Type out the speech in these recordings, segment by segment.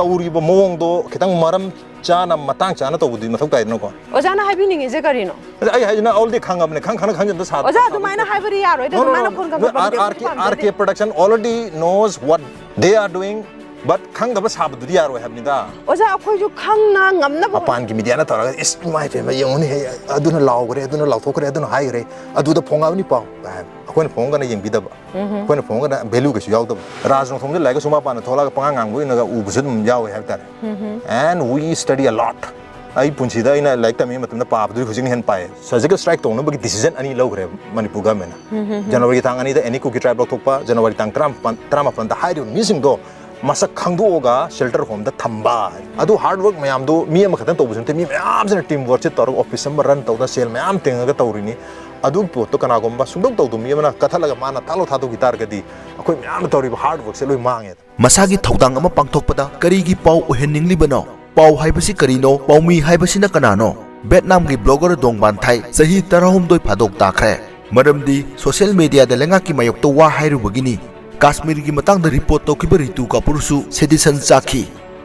तौरीब मोंगदो खितंग मरम चाना मतंग चाना तौबुदि मथौ ताइदनो को ओजाना हाइबिनिंग इजे करिनो आई हाइजना ऑलरेडी खंगबने खंग सा ओजा दुमाइना हाइबरी यारो इदो दुमाइना फोन का R K production already knows what they are doing but khang daba sabdu yaro habni da oja akhoi ju khang na ngamna apan gi media na tora is mai pe ma yong ni aduna law gre aduna law thok gre aduna hai gre adu da phonga ni pa akhoi phong ga na yeng bi da akhoi phong ga na value ga su yaw da raj no thong lai ga suma pa na thola ga panga ngang bu na ga u bu sun yaw have ta and we study a lot ai punchi da ina like ta me matam na pa bu khujing hen pai surgical strike tong no ba decision ani law gre manipur government january tang ani da any ku ki tribe thok pa january tang tram pa da hai ru missing do masa khangdoga shelter home da thamba adu hard work mayam do mi am khatan tawbu sunte mi mayam jana team work che tor office am run tawda sel mayam tenga ga tawrini adu po to kana gomba sundok tawdu mi amana kathalaga mana talo thadu gitar gadi akoi mayam tawri hard work se loi mange masagi thaudang ama pangthokpada karigi pau uhenninglibano pau haibasi karino paumi haibasi na kanano Vietnam gi blogger dongban thai sahi 12 phadok takre maramdi social media da lenga ki mayok to wa hairu bagini Kashmir की मतंग report तौखिब रितु कपूरसु sedition चाखी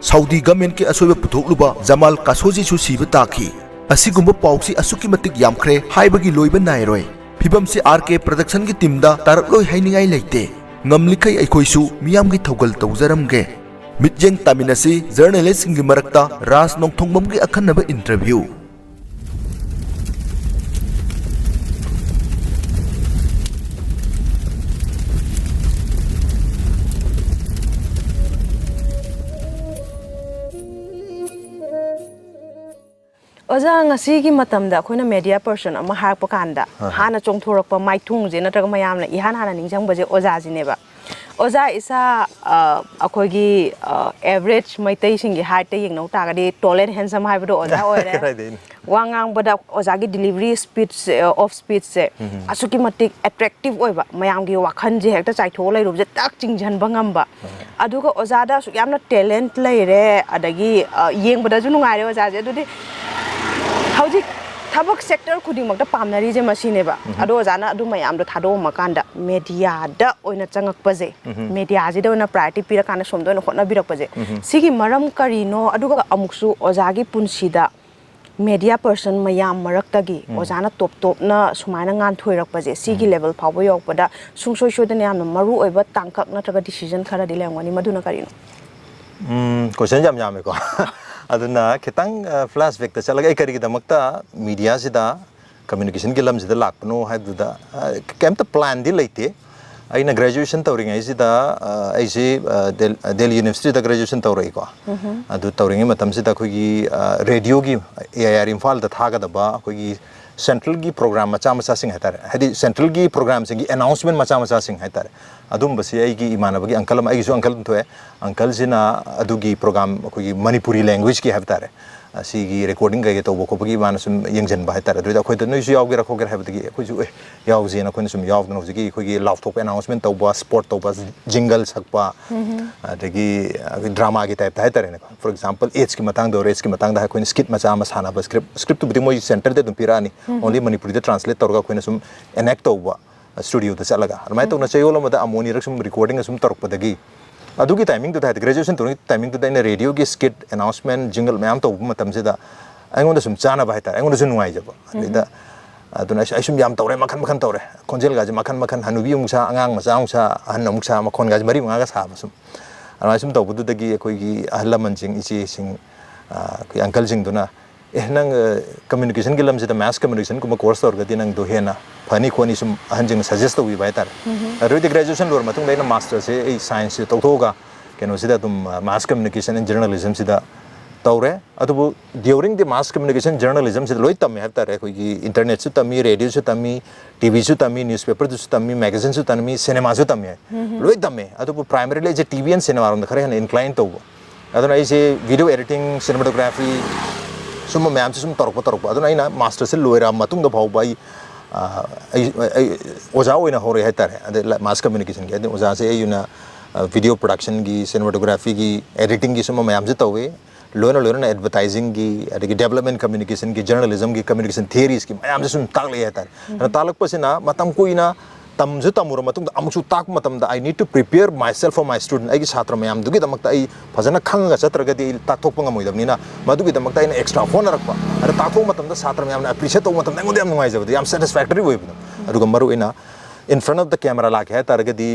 Saudi government के असोब पुथोकलुबा जमाल कासोजी सु सिब ताखी असिगुंब पाउसी असुकी मतिक यामखरे हाइबगी लोइब नायरोय फिबम से आरके प्रोडक्शन की टीम दा तारलोय हाइनिंगाई लेते ngamlikai aikoisu miyam gi thogal tawjaramge mitjeng taminasi journalist gi marakta ras nongthombam gi akhanaba interview ओजा ngasi matamda khoina media person ama harpa kanda hana chongthorakpa maithung je natraga mayamna ihan hana ningjang baje oja jineba oja isa akhoigi average maitai singi height ta yengno tagadi tall and handsome haibodo oja oire wangang bada oja gi delivery speed of speed se asuki matik attractive oiba mayam gi wakhan je hekta chaitho lai rubje tak chingjan bangamba aduga oja da su yamna talent laire adagi yengbada ju nungai re oja je adudi hauji thabak sector khuding makta pamnari je masineba ado jana adu mayam do thado makanda media da oina changak paje media ji da oina priority pira kana somdo na khotna birak paje sigi maram karino adu ga amuksu ojagi punsida media person mayam maraktagi ojana top na sumaina ngan thoirak paje sigi level phawbo yok pada sungsoi soi da yam maru oiba tangkak na traga decision khara dilengwani maduna karino question jam yame ko aduna khitang flashback ta chalaga ekari gi damakta media sida communication gi lam sida lakpno haduda kemta plan di leite aina graduation tawring ai sida aise Delhi University da graduation tawrai ko adu tawring matam sida khogi radio gi AIR Imphal da thaga da ba khogi central gi program macha sing hatar hadi central gi program sing gi announcement macha sing hatar adum basi ai gi imana bagi uncle ai gi uncle to uncle sina adu gi program khogi Manipuri language ki hatar asi gi recording ga to ko bagi mana sum yengjen ba hatar adu da khoi to noi su yaw gi rakho gi habdi gi khoi su yaw ji na khoi sum yaw no gi khoi gi laugh top announcement to ba sport to ba jingle sakpa adagi drama gi type hatar ne for example age ki matang do age ki matang da khoi skit macha ma sana ba script to bidi moi center de dum pirani only Manipuri de translate torga khoi sum enact to ba studio da chalaga armai to na chayol ma da amoni rak sum recording sum tork padagi adugi timing to that graduation to timing to the radio gi skit announcement jingle mayam to matam se da aingonda sum chana ba haita aingonda sum nuai jaba da aduna ai sum yam tawre makhan tawre konjel ga makhan hanubi umsa angang ma sa han umsa makhon ga mari ma ga sa sum armai sum to budu dagi koi gi ahlaman jing ichi sing ki uncle jing duna nang communication gi lam se da mass communication kuma course or ga dinang do hena phani khoni sum hanjing suggest to wi bai tar aroi graduation lor matung leina master se ei science se tawthoga keno sida tum mass communication and journalism sida tawre adu during the mass communication journalism sida loi tamme ha tar khoi gi internet su tami radio su tami tv su tami newspaper su tami magazine su tami cinema su tami loi tamme adu primarily je tv and cinema ron khare inclined to adu ai se video editing cinematography sum mayam sum torok adu aina master se loira matung da phau bai oja oina hore hatar ade mass communication gi ade oja se ayuna video production gi cinematography gi editing gi sum mayam je tawe lona advertising gi ade development communication gi journalism gi communication theories gi mayam je sum takle hatar talak pasina matam koina tamju tamura matung amuchu tak matam da I need to prepare myself for my student ai chhatra mayam dugi damakta ai phajana khanga chatraga di tathok panga moidamnina madugi damakta ai extra phone rakpa ara tathok matam da chhatra mayam na appreciate to matam ngai yam ngai jabdi yam satisfactory oibna aduga maru ina in front of the camera la kha targa di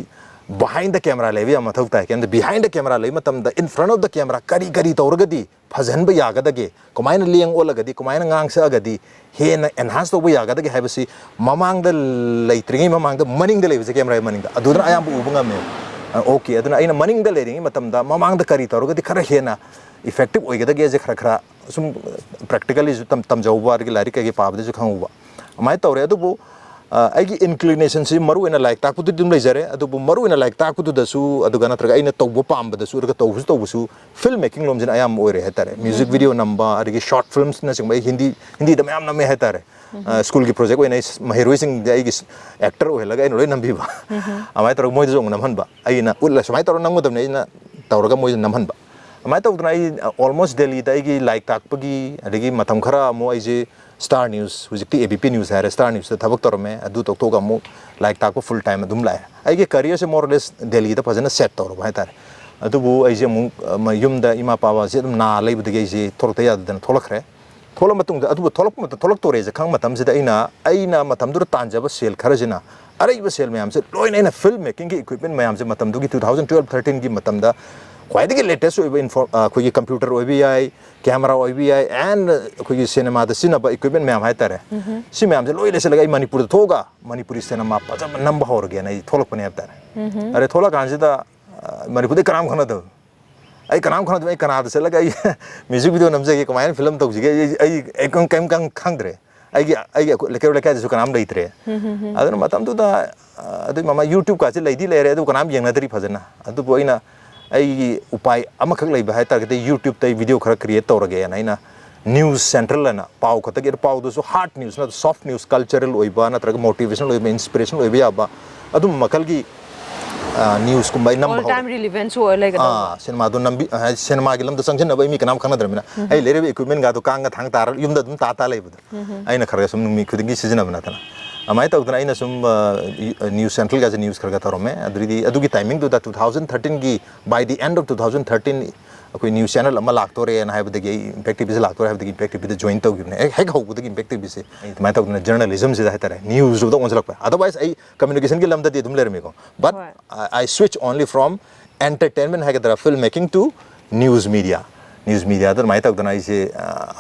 behind the camera levi am thau ta ken behind the camera le matam da in front of the camera kari kari tawraga di phajan ba yaga dage komaina liang olaga di komaina ngang sa aga di hena enhance to ba yaga dage habasi mamang da leitringi mamang da maning da levi camera maning da adudra ayam bu bunga me okay aduna aina maning da leringi matam da mamang da kari tawraga di khara hena effective oiga dage je khara khara sum practically tam jawbar gi lari ka gi pab de ju khanguba mai tawre adu bu aigi inclination si maru ina like tak putu dum lejare adu bu maru ina like tak putu da su adu gana traga ina tawbo pamba da su raga tawbu su film making lom jin ayam oire hetare music video namba adigi short films na sing hindi da mayam na me hetare school gi project ina mahiroi sing aigi actor o helaga ina loi nambi ba amai tar moi jong namhan ba aina ulla samai tar nang modam ne ina tawraga moi namhan ba amai tawdna ai almost daily da aigi like tak pagi adigi matam khara mo aije Star News, hujikti ABP News hai Star News da thabak tor me adu tok tok amu like ta ko full time adum lai ai ge career se more or less Delhi da phajana set tor ba tar adu bu ai je mu yum da ima pawa se dum na lai bu de ge je thor ta ya da tholakhre thola matung da adu tholak tore je khang matam se da aina matam dur tan jaba sel khara jina arai ba sel mayam se loin aina film making ge equipment mayam se matam du gi 2012 13 gi matam da quite latest कोई computer OBI camera OBI and कोई cinema the cinema equipment में हम है तारे सी में हम से लोई ले चलेगा मणिपुर तो होगा मणिपुरी सिनेमा पचास नंबर हो गया नहीं थोड़ा पने अब तारे अरे थोड़ा कहाँ से था मणिपुर के कराम खाना तो आई कराम खाना तो मैं कनाडा से लगा म्यूजिक वीडियो नमसे ये कमाएं फिल्म तो जिगे आई एक कम कम खांग रे आई लेकर जो कराम रही थे अदर मतम तो था अदर मामा YouTube का से लेडी ले रहे तो कराम यंग नतरी फजना अदर वो इना ai upai amakak lai ba ta ke YouTube tai video khara create tor ge na ina news central na pau khata ge pau do so hard news na soft news cultural oiba na tra motivational oiba inspirational oiba ba adu makal gi news kumbai number all time relevant so like cinema do nambi cinema gi lam da sanction na ba mi kanam khana dramina ai lere equipment ga do kang ga thang tar yum da dum ta ta lai bu ai na khara sum mi khudingi season na na amai ta udna ina sum news central ga news khar ga tar me adugi timing do da 2013 gi by the end of 2013 koi news channel ama lak tore na hai budagi impactive is lak tore hai budagi impactive de join to gi ne hek ho budagi impactive se mai ta udna journalism se da tare news do onjalak pa otherwise ai communication gi lam da de dum ler me ko but I switch only from entertainment hai ga film making to news media dar mai tak dana ise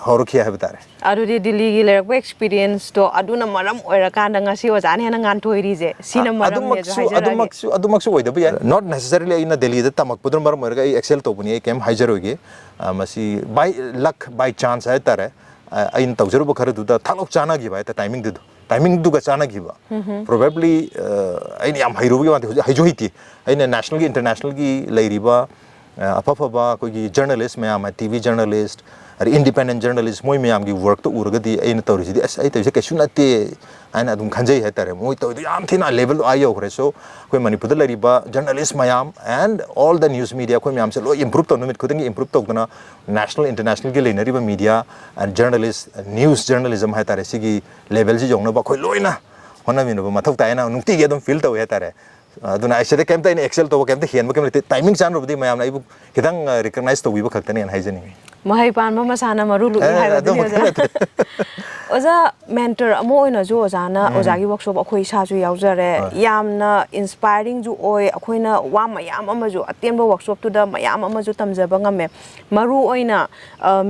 hor khia hai batare adu di Delhi gi lerak experience to adu na maram oira kan nga si oja ne na ngan thoi ri je sina maram ne jo haijara adu maksu oida ba not necessarily ina Delhi da tamak pudur maram oira ga excel to buni kem haijaro ge masi by luck by chance hai tare ain tawjaru ba khare du da thalok chana gi ba ta timing du ga chana gi ba probably ain yam hairu gi wa haijo hiti ain national gi international gi leiri ba apapa कोई journalist में आम TV journalist और independent journalist मोई में आम की work तो उर्ग दी ऐन तो रिज़ी दी ऐसे तो इसे कैसे ना ते ऐन अदुम खंजे है तारे मोई तो आम थी ना level तो आये होकर सो कोई मणिपुर लरी बा journalist में आम and all the news media कोई में आम से लो improve तो नुमित खुदेंगे improve तो उतना national international के लेने री बा media and journalist news journalism है तारे सिगी level जी जोंगना बा कोई लोई ना होना भी ना बा मथुक ताये ना नुक्ति के दम feel तो है तारे aduna ai sede kemta ina excel to kemta hian ba kemta timing chan rubdi mayam na ibu kitang recognize to wi ba khakta ne an haijani mahai pan ma masana maru lu hai ba ni oja mentor amo oina jo oja na oja gi workshop akhoi sa ju yaujare yamna inspiring ju oi akhoina wa mayam ama ju atem ba workshop tu da mayam ama ju tamjaba ngame maru oina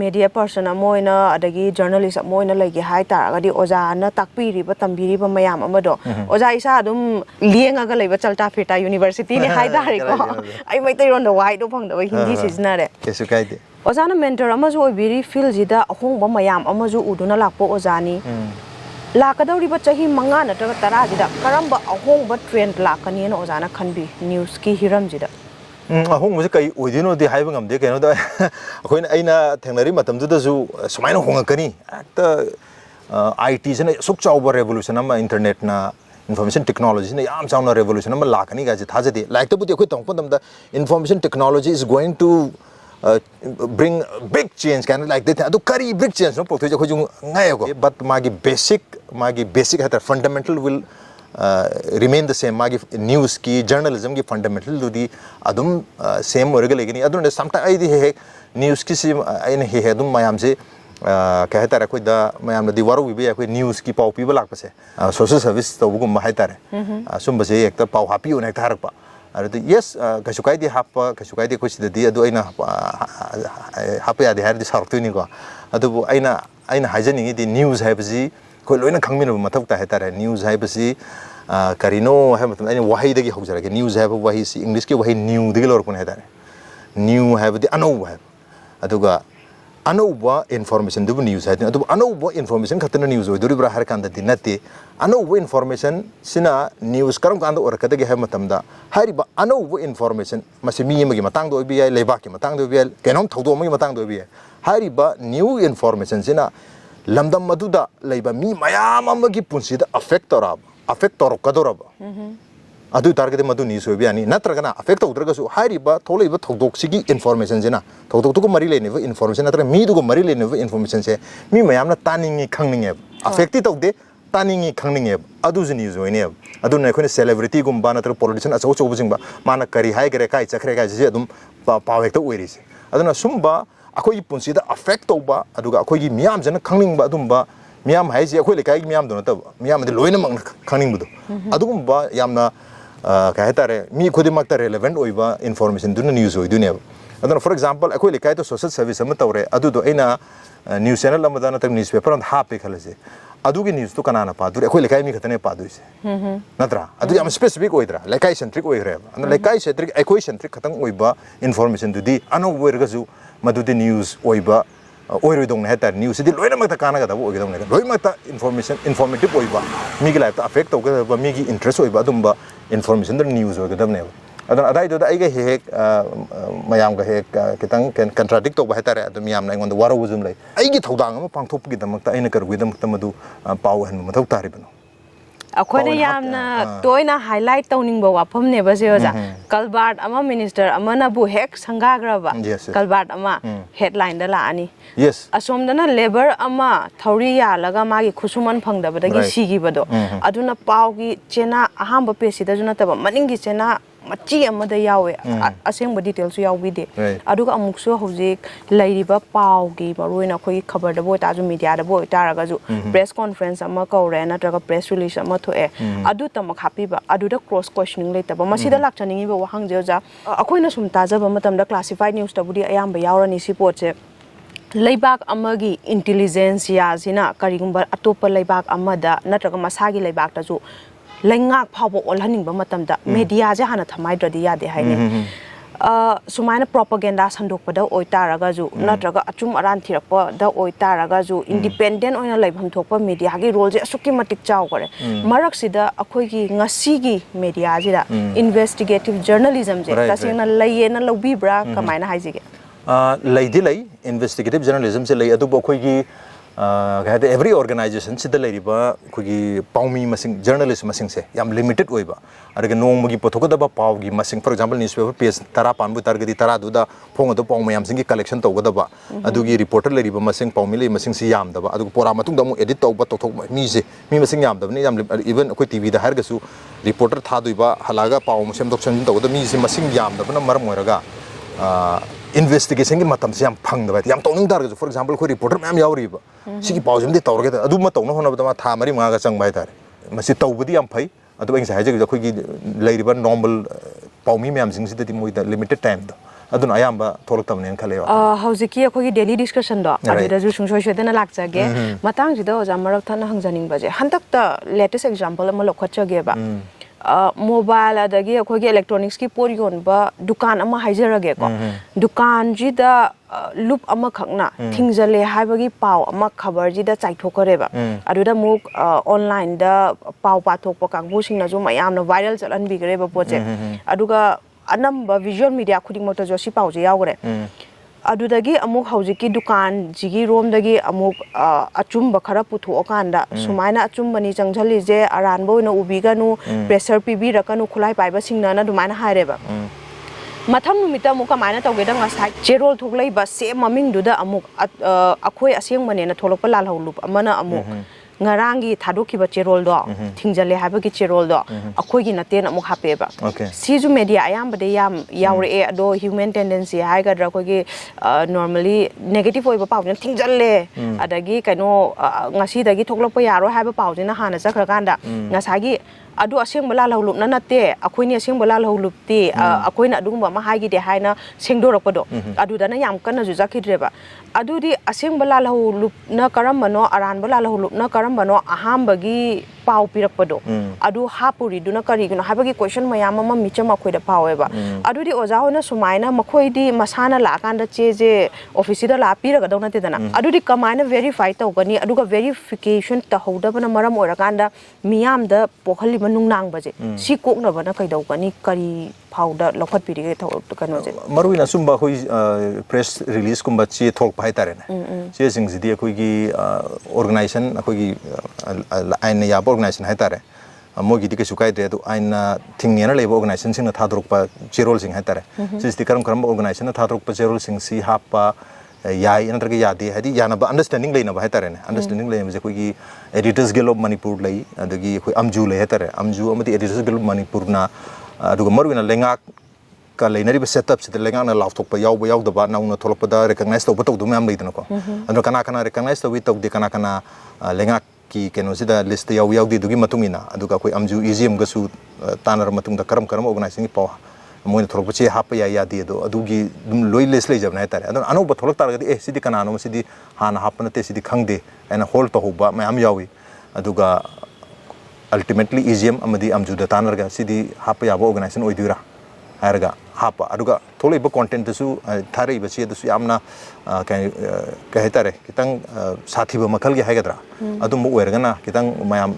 media person amo oina adagi journalist amo oina lagi hai ta ga di oja na takpi ri ba tambi ri ba mayam ama do oja isa adum lienga ga leiba chalta fita university ni hai da ri ko ai mai tai ron da wai do phang da hindi sijna re kesu kai de oja na mentor ama ju oi biri feel ji da ahong ba mayam ama ju uduna lakpo oja ni lakadauri ba chahi manga na ta tara ji da karamba ahong ba trend lakani na oja na khanbi news ki hiram ji da ahong mu kai oidino de haiba ngam de keno da akoina aina thengnari matam du da ju sumaina hongakani ta IT jena suk chawba revolution ama internet na information technology na yam chawna revolution ama lakani ga ji thaje de like to buti khoi tong pandam da information technology is going to bring big change kind of like that adu kari big change no pokthoi khoi jung ngai ko but magi basic hata fundamental will remain the same magi news ki journalism ki fundamental do di adum same orga legini adun sometimes I di news ki si aina he adum mayam se kaya tara koi da mayam na di waru bibi koi news ki pau pi balak pase social service to bugum mahai tare sum base ekta pau happy un ekta harak pa adu yes kasukai di hapa kasukai di kuch di adu aina hapa ya di har di sarok tu ni ko adu aina haijaning di news hai basi koi loina khangmin bu mathok ta hai tare news hai basi karino hai matam aina wahi dagi hok jara ke news hai wahi si english ki wahi new dagi lor kun hai tare new hai di ano hai aduga anova information du news hai adu anova information khatna news oi duri bra har kan da dinate anova information sina news karam kan da or ka dagi hai matam da hari ba anova information masi mi ma gi matang do bi ai leba ki matang do bi kenom thodo ma gi matang do bi hari ba new information sina lamdam maduda leiba mi mayam amagi punsi da affect kadoraba adu target madu ni so biani natragana affect udraga su hariba tholaiba thodok sigi information jena thodok to mari lene information natra mi du mari lene information se mi mayam na taningi khangninge affect tawde taningi khangninge adu jini joine adu na khone celebrity gumba natra politician aso so bujingba mana kari hai gere kai chakre kai je adum pawek to oiris aduna sumba akoi punsi da affect tawba aduga akoi gi miyam jena khangningba adumba miyam hai je akoi lekai miyam do na tab miyam de loina mang khangningbdu adugumba yamna kaya tare mi khudi makta relevant oiba information duna news oi dunia aduna for example akoi lekai to social service am tawre adu do aina news channel am da na newspaper and ha pe khalase adu gi news to kanana pa dur akoi lekai mi khatane pa duise natra adu yam specific oidra lekai centric oigre and lekai centric akoi centric khatang oiba information dudi ano oirga ju madudi news oiba oiroi dong na ta news di loina makta kana ga da oigre dong na loi makta information informative oiba mi gi life ta affect oga ba mi gi interest oiba dumba information the news oiga dam ne adon adai do ai ga he mayam ga he kitang contradict to ba hetare adum yam na ngon da waru zum lai ai gi thodang ma pangthop gi damak ta aina kar gi damak ta madu paw han ma thau tari bano akhona yamna toina highlight tawning ba wafam ne ba se oja kalbart ama minister amana bu hek sangagra ba kalbart ama headline da la ani yes asom dana labor ama thori ya laga magi khusuman phangda ba dagi sigi bado aduna paw gi chena ahamba pesi da juna ta ba maningi chena machi amada yawe asengba details yaw bide aduga amukso hojik lairiba paw gi baroina khoi khabar da bo ta ju media da bo taraga ju press conference ama kaure na traga press release ama thoe adu tamak happy ba adu da cross questioning leita ba masida lakchani ba wahang je ja akoina sum taja ba matam da classified news ta budi ayam ba yawrani si pot se leibak amagi intelligence ya sina karigumba atopa leibak amada natraga masagi leibak ta ju lengak phawbo olhaning ba matam da media je hana thamai dradi ya de haine sumaina propaganda sandok pada oitaraga ju natraga achum aran thirakpa da oitaraga ju independent oina laibham thokpa media gi role je asuki matik chaw kore marak sida akhoi gi ngasi gi media jira investigative journalism je tasena layena lobi bra kamaina haijige laidi lay investigative journalism se lay adu akhoi gi every organization sida leriba kugi paumi masing journalist masing se yam limited oiba arga nong magi pothoka da ba paw gi masing for example newspaper page tara panbu targadi tara du da phong do paw mayam singi collection to da ba adu gi reporter leriba masing paumi le masing si yam da ba adu pora matung da mu edit to ba tothok mi se mi masing yam da ni yam even akoi tv da har ga su reporter tha duiba halaga paw musem doksan to da mi se masing yam da na maram moiraga investigation ki matam se yam phang da ba yam tawning dar ga for example khoi reporter mam yauri ba sigi pawjum de tawrge da adu ma tawna hona ba tha mari ma ga chang bai tar masi tawbudi yam phai adu bang sa haje ga khoi gi leiriba normal pawmi mam sing sida di moi da limited time da adu na ayam ba tholok tam ne khale haujiki khoi gi daily discussion do adu da ju sungsoi shedana lakcha ge matang ji da oja marak thana hangjaning ba je hantak ta latest example ama lokhacha ge ba mobile adagi akhoi electronics ki por yon ba dukan ama haijarage ko dukan ji da loop ama khakna thingjale haibagi paw ama khabar ji da chaithokare ba adu da muk online da paw pa thokpa kangbu singna ju mayam na viral chalan bi gare ba poche aduga anamba visual media khuding mota jo si paw je yawre adudagi amuk haujiki dukan jigi rom dagi amuk achumba khara putho okanda sumaina achumbani changjali je aranbo na ubiganu pressure pb rakanu khulai paiba singna na dumaina haireba matham numita muka maina tawge da ngasai cherol thoklai ba se maming du da amuk akhoi aseng mane na tholokpa lal holup amana amuk ngarangi thadokhiba cherol do thingjale habagi cherol do akhoi gi naten amuk hapeba siju media ayam bade yam yaure ado human tendency haigadra khoi gi normally negative oiba pawjin thingjalle adagi kaino ngasi dagi thoklokpa yaro haiba pawjina hana chakra kanda ngasagi adu aseng bala laulup na nate akhoi aseng bala laulup ti akhoi na adugumba ma haigi de haina sengdorapado adu dana yam kana ju jakhidreba adu di aseng bala laulup na karambano aran bala laulup na karambano ahambagi pau pirakpado adu hapuri duna kari gino habagi question mayam ma micham akhoi da paweba adu di oja hona sumaina makhoi di masana la kanda cheje office da la piraga dona te dana adu di kamaina verify tawgani aduga verification ta hodabana maram orakanda miyam da pokhali manung nang baje si kokna bana kaidawgani kari powder lokhat pirige kanoje maruina sumba khoi press release kumba chi thok pai tare na che sing jidi khoi gi organization khoi gi aina ya organization hai tare mogi di ke sukai de tu aina thingena lebo organization sing na thadruk pa cherol sing hai tare sisti karam organization na thadruk pa cherol sing si hapa yai natraga yadi hadi yana ba understanding leina ba hai tare na understanding leina je khoi gi editors guild of manipur lai adagi khoi amju le hai tare amju amati editors guild of manipur na aduga maruina lenga ka leinari ba setup sida lenga na laftok pa yaw ba yaw da ba na una tholok pa da recognize to ba to du mam leidana ko ando kana recognize to wi to de kana lenga ki keno sida list yaw yaw di dugi matungina aduga koi amju Hijam ga su tanar matung da karam organizing pa moina tholok pa che hapa ya di do adugi dum loi list lei jab na tare ado anu ba tholok tar ga di sidi kana no sidi hana hapna te sidi khangde ana hold to hoba mayam yawi aduga ultimately Hijam amadi amju da tanar ga sidi hapa ya organization oidura harga hapa aduga thole ba content su thare ba che su yamna ka hetare kitang sathi ba makal ge haigadra adum mo wergana kitang mayam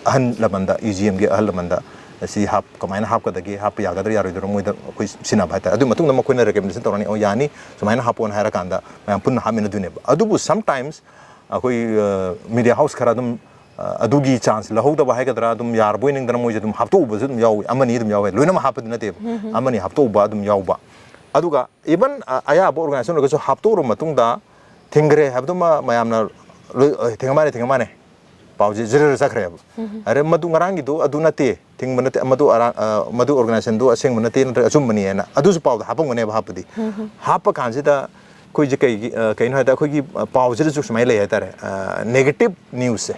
ahan lamanda Hijam ge ahal lamanda si hap kamaina hap ka dagi hap ya gadra yaro dro moida koi sina bhaita adu matung na koina recommendation torani o yani sumaina hapon haira kanda mayam pun hamina dune adubu sometimes koi media house khara dum adugi chance lahauda ba haigadra dum yar boining dana moje dum hapto ba dum yaw amani dum yaw loina ma hapad na te amani hapto ba dum yaw ba aduga even aya ba organization ga so hapto ro matung da thingre habduma mayamna thingamane pauji zero sakre are madu ngarangi do aduna te thing manate madu organization do aseng manate na asum mani na adu su pau hapang mane ba hapdi hapa kanji da koi je kai no da koi gi pauji su smai le ya tare negative news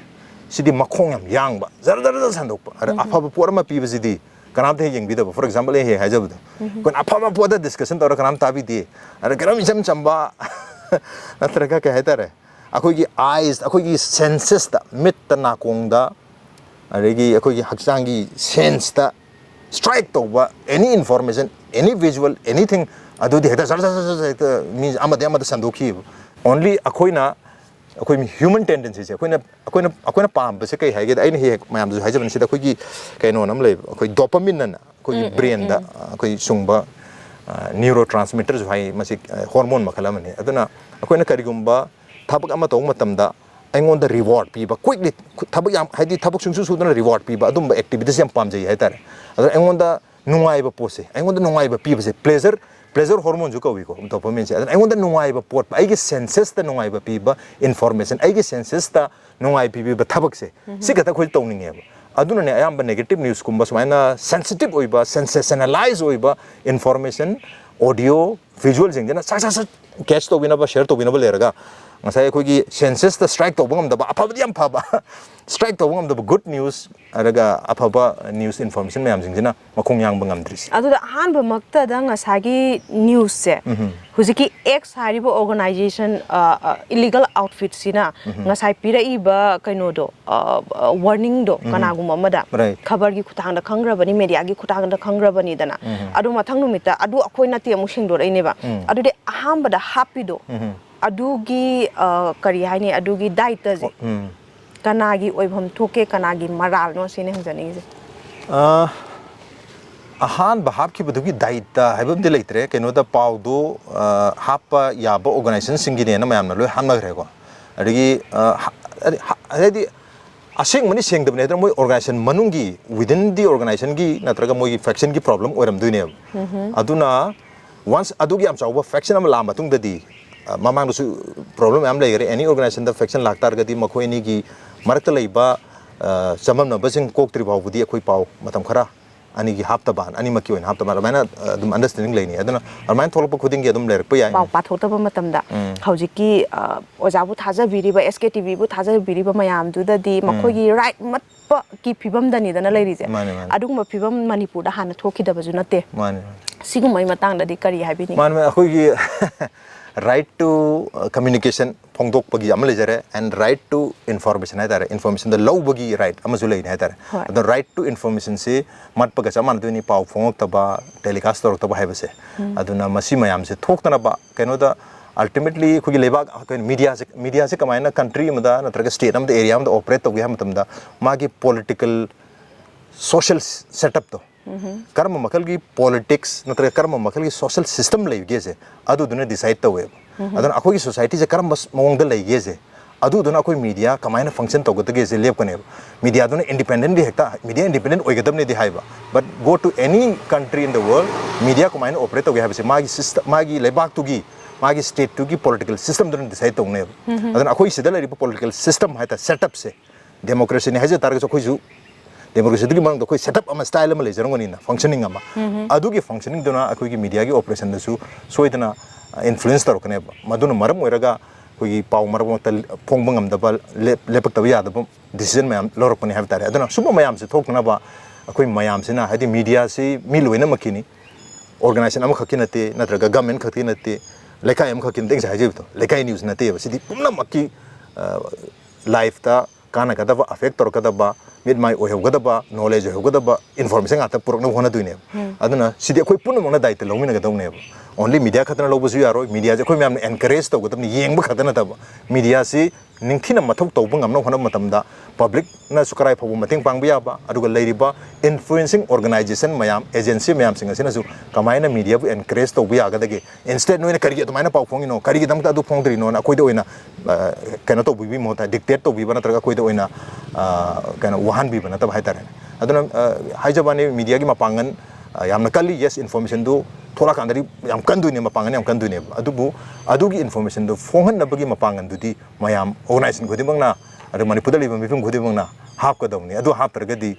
sidi makhong yam yang ba zar sandok pa are afa ba por ma pi bidi kanam the yeng bida for example he hajab da kon afa ma po da discussion tor kanam ta bi di are karam jam chamba natraga ka hetare akhoi gi eyes akhoi gi senses da mit ta na kong da are gi akhoi gi hakchang gi sense da strike to ba any information any visual anything adu di heta zar means amada sandokhi only akhoi na akhoi human tendencies akhoi na pam ba se kai haige ai he mayam ju haije ban sida akhoi gi kaino nam le akhoi dopamine na akhoi brain da akhoi sungba neurotransmitters hai masi hormone makhala mani aduna akhoi na karigumba thabak ama tong matam da aingon da reward pi ba quickly thabak yam haidi thabak sungsu su da reward pi ba adum ba activities yam pam jai hai tar aduna aingon da nungai ba pose aingon da nungai ba pi ba se pleasure hormone ju ko wi ko dopamine se aduna aingon da nungai ba pot ai gi senses da nungai ba pi ba information ai gi senses da nungai pi ba thabak se siga ta khoi tongning he ba aduna ne ayam ba negative news kumba sumaina sensitive oi ba sensationalize oi ba information audio visual jeng na sa catch to bina ba share to bina ba lerga ngasai khoi gi senses da strike to bangam da ba apha yam pha ba strike to bangam da good news araga apha ba news information mayam jing jina makhong yang bangam dris adu da han ba makta da ngasagi news se huziki x hari ba organization illegal outfit sina ngasai pira i ba kaino do warning do kana gum amada khabar gi khutang da khangra bani media gi khutang da khangra bani dana adu mathang numita adu akhoi na te mu singdor ai ne ba adu de aham ba da happy do adugi kari haini adugi daita je kanagi oibham thoke kanagi maral no sine hanjani je ahan bahab ki badugi daita haibam de leitre keno da paudo hapa yaba organization singi ne na mayam na loi hamna gre ko adigi adi asing mani seng de ne moi organization manungi within the organization gi natraga moi faction gi problem oram duine aduna once adugi am chawa faction am la matung da di mamang su problem am lai any organization da faction laktar gadi makhoi ni gi मरक्ता लेबा चममनबसिंग कोक्ट्रि फाउबुदी अखोई पाउ मतम खरा अनि की हाप्तबान अनि मकी ओइन हाप्तबान रमाइना अदुम understanding लेनी अदुना रमाइन थोलप खुदिंग की अदुम लेरप याय पाउ पाथोतब मतमदा हौजिकी ओजाबु थाजाबिरिबा एसके टीवी बु थाजाबिरिबा मयाम दुददी मखोगी राइट मत की फिबम दनी दना लेरिजे अदुगम फिबम मणिपुर दा हाना थोखिदबजु नते माने सिगुमै मतांगददी करी हाबिनी माने अखोगी right to communication phongdok pagi am lejare and right to information haidare information the low bagi right amazu lein haidare the right to information se mat paga chaman duni pau phongok taba telecast torok taba haibase aduna masi mayam se thoktana ba keno da ultimately khogi lebak media se kamaina country amda natraga state amda area amda operate togi hamatam da magi political social setup to कर्म मखल की politics नत्र कर्म मखल की social system लेगे से अदुदुने decide तवे अदन अखोई की सोसाइटी से कर्म मौंग लेगे से अदुदुना अखोई मीडिया कमायना फंक्शन तोगतगे से लेपने मीडिया दुने इंडिपेंडेंटली हेक्ता मीडिया इंडिपेंडेंट ओइगदमने दि हाइबा but go to any country in the world media कमायना ऑपरेट तोगे हाबसे मागी सिस्टम मागी लेबाक तुगी मागी स्टेट तुगी पॉलिटिकल सिस्टम दुने डिसाइड तोगने अदन अखोई सिदा लेरि पॉलिटिकल सिस्टम हाइता सेटअप से डेमोक्रेसी ने हाइजे तारगे खोजु डेमोक्रेसी की मांग कोई सेटअप अमा स्टाइल अमा लेजरंगनी ना फंक्शनिंग अमा अदुगी फंक्शनिंग दुना अखोई की मीडिया की ऑपरेशन दसु सोइदना इन्फ्लुएंस तरोकने मदुन मरम ओइरगा कोई पाउ मरम त फोंगबंग अमदबा लेपक तब यादब डिसीजन मयाम लौरकपने हाब तारे अदुना सुब मयाम से थोकना बा अखोई मयाम से ना हादि मीडिया से मी लोइना मकिनी ऑर्गेनाइजेशन अमा खकी नते नत्रगा गवर्नमेंट खकी नते लेखाय अमा खकी नते हाइजे तो लेखाय न्यूज़ नते सिदि पुमना मक्की लाइफ ता काना कदबा अफेक्ट तोरकदबा मिड माई ओहगदबा नॉलेज ओहगदबा इन्फॉर्मेशन आता पुरक होना दुने अदुना सिदि अखोई पुन मोना दायित्व लौमिना गदौने ओनली मीडिया खतना लौबसु यारो मीडिया जे अखोई म्याम एनकरेज तौगदबनि येंगब खतना तब मीडिया से निंथिना मथौ तौब ngamna होना मतमदा पब्लिक ना सुकराय फबु मतेंग पांगबियाबा अदुगा लेरिबा इन्फ्लुएंसिंग ऑर्गेनाइजेशन मयाम एजेंसी मयाम सिंग सिनासु कमायना मीडिया बु एनकरेज तौबिया गदगे इंस्टेड नोइना करिगे अदुमायना पाउ फोंगिनो करिगे दमता अदु फोंद्रिनो ना कोइदो ओइना कनो तौबिबि मोता डिक्टेट तौबिबा नत्रगा कोइदो ओइना कनो वहान बिबा नतब हाइतारे अदुना हाइजबानी मीडिया की मपांगन यामना कल्ली यस इन्फॉर्मेशन दो थोड़ा कांदरी याम कंदुने मपांगन याम कंदुने अदुबु अदुगी इन्फॉर्मेशन दो फोंहन नबगी मपांगन दुदी मयाम ऑर्गेनाइजेशन खुदिमंगना अदु मणिपुर लिबा मिफुम खुदिमंगना हापकदौनी अदु हापतरगदी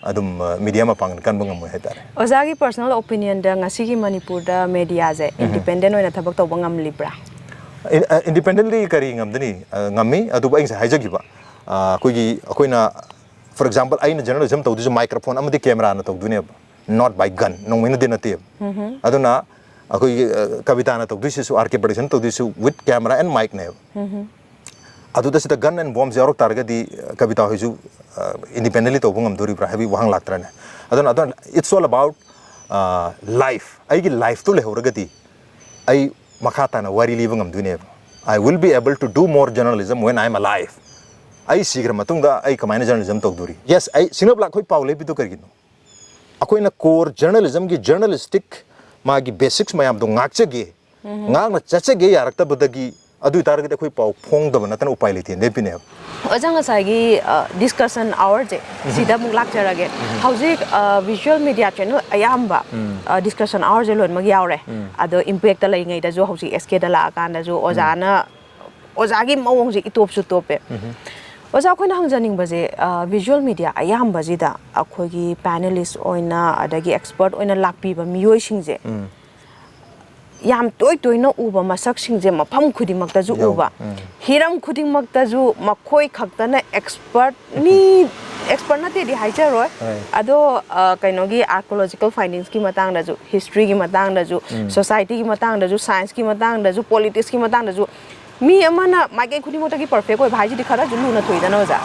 अदुम मीडिया मपांगन कनबंगम हाइतारे ओजागी पर्सनल ओपिनियन दा ngasi मणिपुर दा मीडिया जे इंडिपेंडेंट ओइना थबक तौब ngamlibra इंडिपेंडेंटली करी ngamदनी ngami अदुबा इंग हाइजगिबा कोई अखोइना फॉर एग्जांपल आइन जर्नलिज्म तौदुजु माइक्रोफोन अमदि कैमरा न तौदुने not by gun नोंमिना दिन नते अदुना अखोई कविता न तौदुसिसु आरके प्रोडक्शन तौदुसिसु विथ कैमरा एंड माइक ने अदुदा सिदा गन एंड बॉम्ब जरो तारगदी कविता होइजु इंडिपेंडेंटली तौबंगम दोरिब्रा हेबी वहां लागत्रने अदुना इट्स ऑल अबाउट लाइफ आइगी लाइफ तो लेहौरगदी आई मखाताना वारी लिबंगम दुने I will be able to do more journalism when I am alive. I sigra matungda I kamaina journalism togduri. Yes, I sinobla khoi paule bidu kargino. Ako ina core journalism ki journalistic magi basics mayam do ngakchege. Ngak na chachege yarakta budagi adu target khoi pau phong da banatan upai leti ne pine. Ojang asagi discussion hour je sida mung lak jarage. Hauzik visual media channel ayamba discussion hour je lon mag yaure. Ado impact ta lai ngai da jo hauzik SK da la kan da jo ojana ojagi mawong je itop su tope. Oja khoi na hangjaning baje visual media ayamba ji da akhoi gi panelist oina adagi expert oina lakpi ba miyoi sing je. Yam toy toy no uba masak sing je mafam khudi makta ju uba hiram khudi makta ju makhoi khakta na expert na te di haicha roi ado kaino gi archaeological findings ki matang da ju history ki matang da ju society ki matang da ju science ki matang da ju politics ki matang da ju mi amana mage khudi mota ki perfect oi bhaji di khara ju lu na thoi da no ja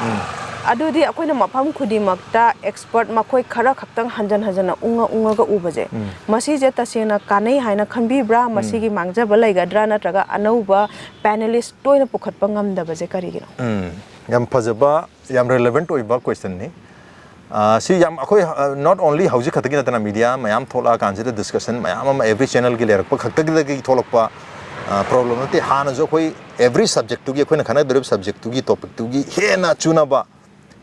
adu di akoina mafam khudi makta expert makhoi khara khaktang hanjan hanjana unga ga ubaje masi je tasena kanai haina khanbi bra masi gi mangja balai gadra na traga anauba panelist toina pukhatpa ngamda baje kari gi yam phajaba yam relevant oiba question ni si yam akoi not only hauji khatagi na media mayam thola kanjida discussion mayam every channel gi lerak khaktagi gi tholakpa problem nati hana jo koi every subject tu gi khoi na khana durib subject tu gi topic tu gi he na chuna ba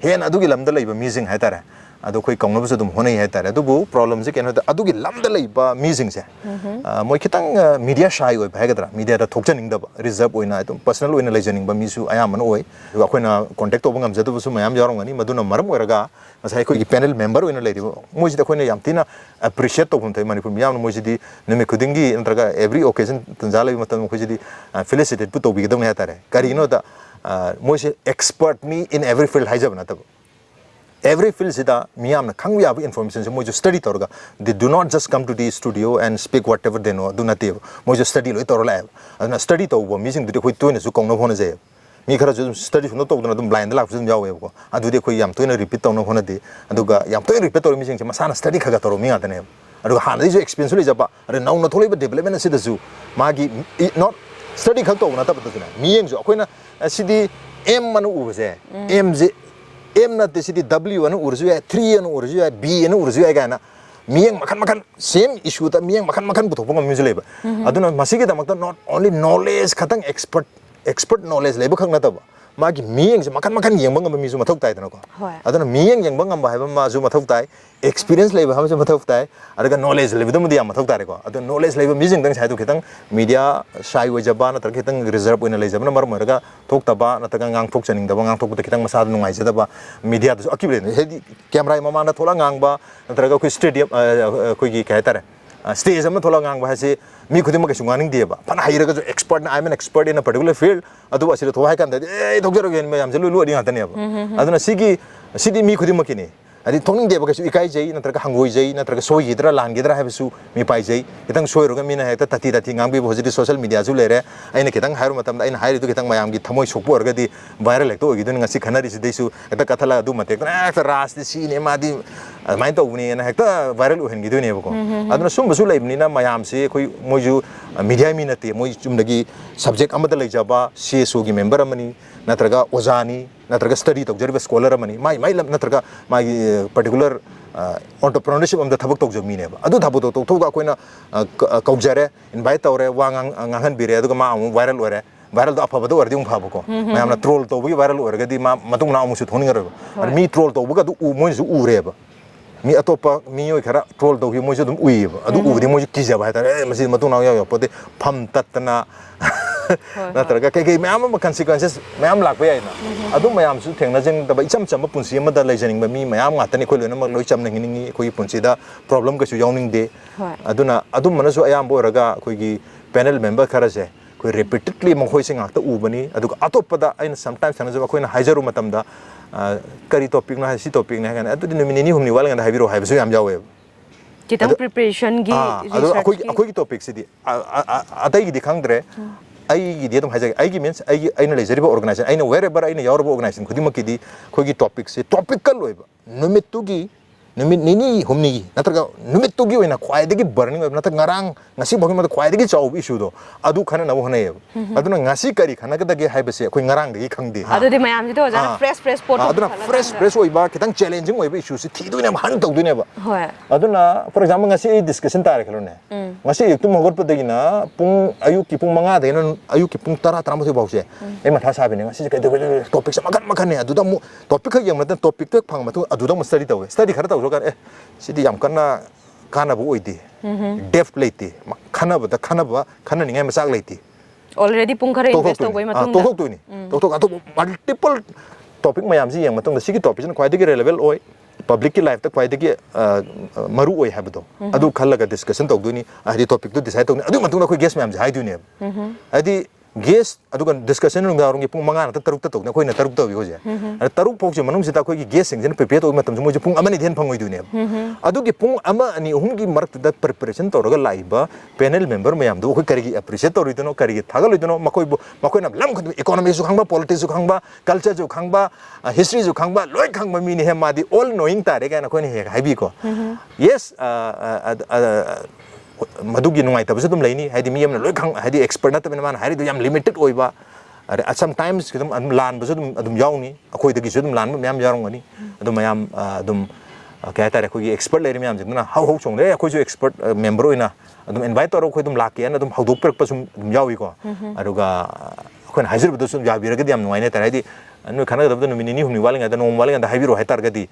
hen adugi lamda laiba meeting haitare अदो कोई count से तुम होने ही है तारे तो वो problem से क्या होता है अदो की लंबे लई बा मीजिंग से मोई कितंग मीडिया शाई होय भाई कतरा मीडिया दा थोक जनिंग दा रिजर्व होइना तुम पर्सनल होइना ले जनिंग बा मीसु आया मन होय अखोइना कांटेक्ट तोबंग हम जतो बसु मयाम जारोंगनी मदुना मरम ओरगा असai कोई पैनल मेंबर होइना लेदिबो मोइजि दा खोइना याम तिना अप्रिशिएट तोबुम थाय मणिपुर मियाम मोइजि दी नमे खुदिंगी नत्रगा एवरी ओकेजन तंजाले मतम खोइजि दी फेलिसिटेट पु तोबि गदम ने तारे करिनो दा मोइसे एक्सपर्ट मी इन एवरी फील्ड हाइजब ना तब every field sida miyam na khang ya information se moi jo study torga they do not just come to the studio and speak whatever they know do not moi jo study loi torla adna study to bo missing de khoi toina su kong na phone je mi khara jo study su no to na dum blind la su jaw ko adu de khoi yam toina repeat to na phone de adu ga yam toina repeat to missing se masana study khaga toro mi atane adu han de jo experience le jaba are now na tholai ba development sida su magi not study khag to na ta ba na mi yeng jo khoina sidi m manu u je m je M na tesi di W anu urju ya 3 anu urju ya B anu urju ya gana miyang makan same issue ta miyang makan butuh pun kami leba aduna masih kita makta not only knowledge katang expert knowledge leba khang na taba magi miyang se makan yang bang misu mathok tai tano ko aduna miyang yang bang ba haba ma ju mathok tai experience leba ham se mathok tai adaga knowledge leba dum dia mathok tai ko aduna knowledge leba mijing dang sai tu kitang media sai wa jaba na tar kitang reserve oina le jaba na mar marga thok taba na ta ngang thok chaning da ngang thok ta kitang masa nu ngai jaba media tu akible he camera ma na thola ngang ba na tar ga koi stadium koi gi kai tare stage am thola ngang ba se mi khudi ma ke sunganing de ba pana haira ga jo expert na I am an expert in a particular field adu asira thohai kan da e thokjaro gen ma yam se lu adi ngata ne ba aduna sidi mi khudi ma ki ne adi thongning de ba ke su ikai jai na tar ga hangoi jai na tar ga soi gidra lan gidra ha su mi pai jai kitang soi ro ga mi na hekta tati ngang bi hojidi social media ju le re aina kitang hairu matam aina hairi du kitang mayam gi thamoi sokpo ga di viral ek to gi dun ngasi khanari si desu eta kathala du mate ta ras di si ne ma di mai to ni na hekta viral u hen gi du ne ba ko aduna sum basu lai ni na mayam se khoi moju media mi na te moi chum dagi subject amada lai jaba CSO gi member amani natraga ozani natraga study tok jariba scholar amani mai natraga mai particular entrepreneurship am da thabak tok jami ne ba adu thabu to thoga koina kaujare invite tawre wangang ngangan bire adu ma viral ore viral da apha do wardi um phabo ko mayam na troll to bi viral ore ga di ma matung na mu su thoni ngaro mi troll to bu ga du moi su u re ba mi atopa mi yoi khara troll to hi moi su dum ui ba adu u di moi ki ja ba ta masi matung na ya pote pham tatna natraga kai mayam ma consequences mayam lak ba na adu mayam su thengna jeng da ba icham cham punsi ma da lai janing ba mi mayam ngata ni khoi lona ma loi cham nang ni khoi punsi da problem ka su yawning de aduna adu mana su ayam bo raga khoi gi panel member khara se khoi repeatedly ma khoi sing ngata u bani adu atopa da aina sometimes thana ja khoi na haijaru matam da kari topic na si topic na kan adu ni ni humni wal ngada haibiro haibu su yam jawe kitang preparation gi research akoi gi topic si di atai gi khangdre ai gi de dum haja ai gi means ai aina lejariba organization aina wherever aina yaurba organization khudi makki di khoi gi topic se topical loiba numit tu gi numit nini humni gi natraga numit tu gi oina khwai de gi burning oiba nata ngarang ngasi bhogi ma khwai de gi chaw issue do adu khana na hone aduna ngasi kari khana ga ge haibase khoi ngarang de gi khangde adu de mayam ji do ja fresh pot aduna fresh oiba kitang challenging oiba issue se thi duina han tog duina ba hoi aduna for example ngasi discussion tare khalo ne ngasi ek tu mogor pa de gi na pung ayu ki pung manga de na ayu ki pung tara tara ma thoi bause e ma tha sa bi ne ngasi kai de topic sa makan ne adu da mu topic khag yang na topic tek phang ma tu adu da mu study tawe study khara taw kan sidi yam kana kana bu oidi depth leite khana ba khana ningai masak leite already pung khare invest to boi matung to to ni to ato multiple topic mayam si yang matung sigi topic na khwai de relevant oi public ki life ta khwai de maru oi habdo adu khalaga discussion to duni adi topic to decide to adu matung na khoi guest mayam ji hai du ne adi guest adu kan discussion nung da rong pung manga na taruk ta tok na khoi na taruk to bi ho je taruk pok je manung sita khoi gi guest sing jen prepare to matam mo je pung amani den phangoi du ne adu gi pung ama ani hum gi marak da preparation to roga laiba panel member mayam do khoi kari gi appreciate to ri do no kari gi thagal do no makoi na lam khoi economy su khangba politics su khangba culture su khangba history su khangba loi khangba mi ni he ma di all knowing ta re ga na khoi ni he hai bi ko yes madugi nungai tabse dum laini haidi miyam na loi khang haidi expert na tabena man haidi yam limited oiba are sometimes kidum lan basu dum yauni akoi dagi su dum lan myam yarong ani adum mayam dum kaya tare khoi expert lairi myam jingna how chong le khoi ju expert member oina adum invite toro khoi dum laki an adum hawdok per pasum dum yawi ko aruga khoi haizir bu dum yabi ra ga yam nungai ne tare haidi नो खाना दब no mini हुनी वाले दा नोम वाले दा हाइबिरो है तारगदी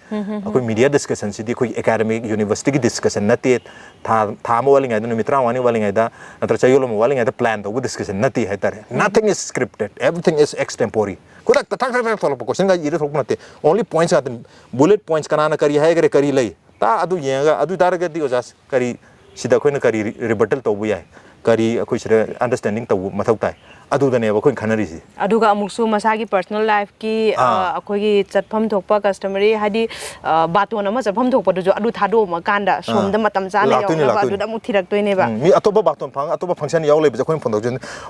अखोई मीडिया डिस्कशन सिदी कोई एकेडमिक यूनिवर्सिटी की डिस्कशन नते था मो वाले दा नो मित्रा वानी वाले दा नत्र चयोलो मो वाले दा प्लान तो डिस्कशन नते है तारे nothing is scripted everything is extempore कुदक तक थोलो क्वेश्चन का इरे थोक नते ओनली पॉइंट्स आते बुलेट पॉइंट्स कनाना करी है करे करी लई ता अदु येगा अदु तारगदी ओजास करी सिदा खोइना करी रिबटल तोबु याय करी अखोई सिरे अंडरस्टैंडिंग तोबु मथौ ताय अदुदने अखोई खनरिसि अदुगा अमुक्सु मसागी पर्सनल लाइफ की अखोई चटफम थोकपा कस्टमरी हादी बातोन अमा चटफम थोकपदुजु अदु थादो मकांदा सोमदा मतम चाने याव अदुदा मु थिरक्तोइनेबा मी अतोबा बातोन फंग अतोबा फंक्शन याव लेबे जखोइन फोन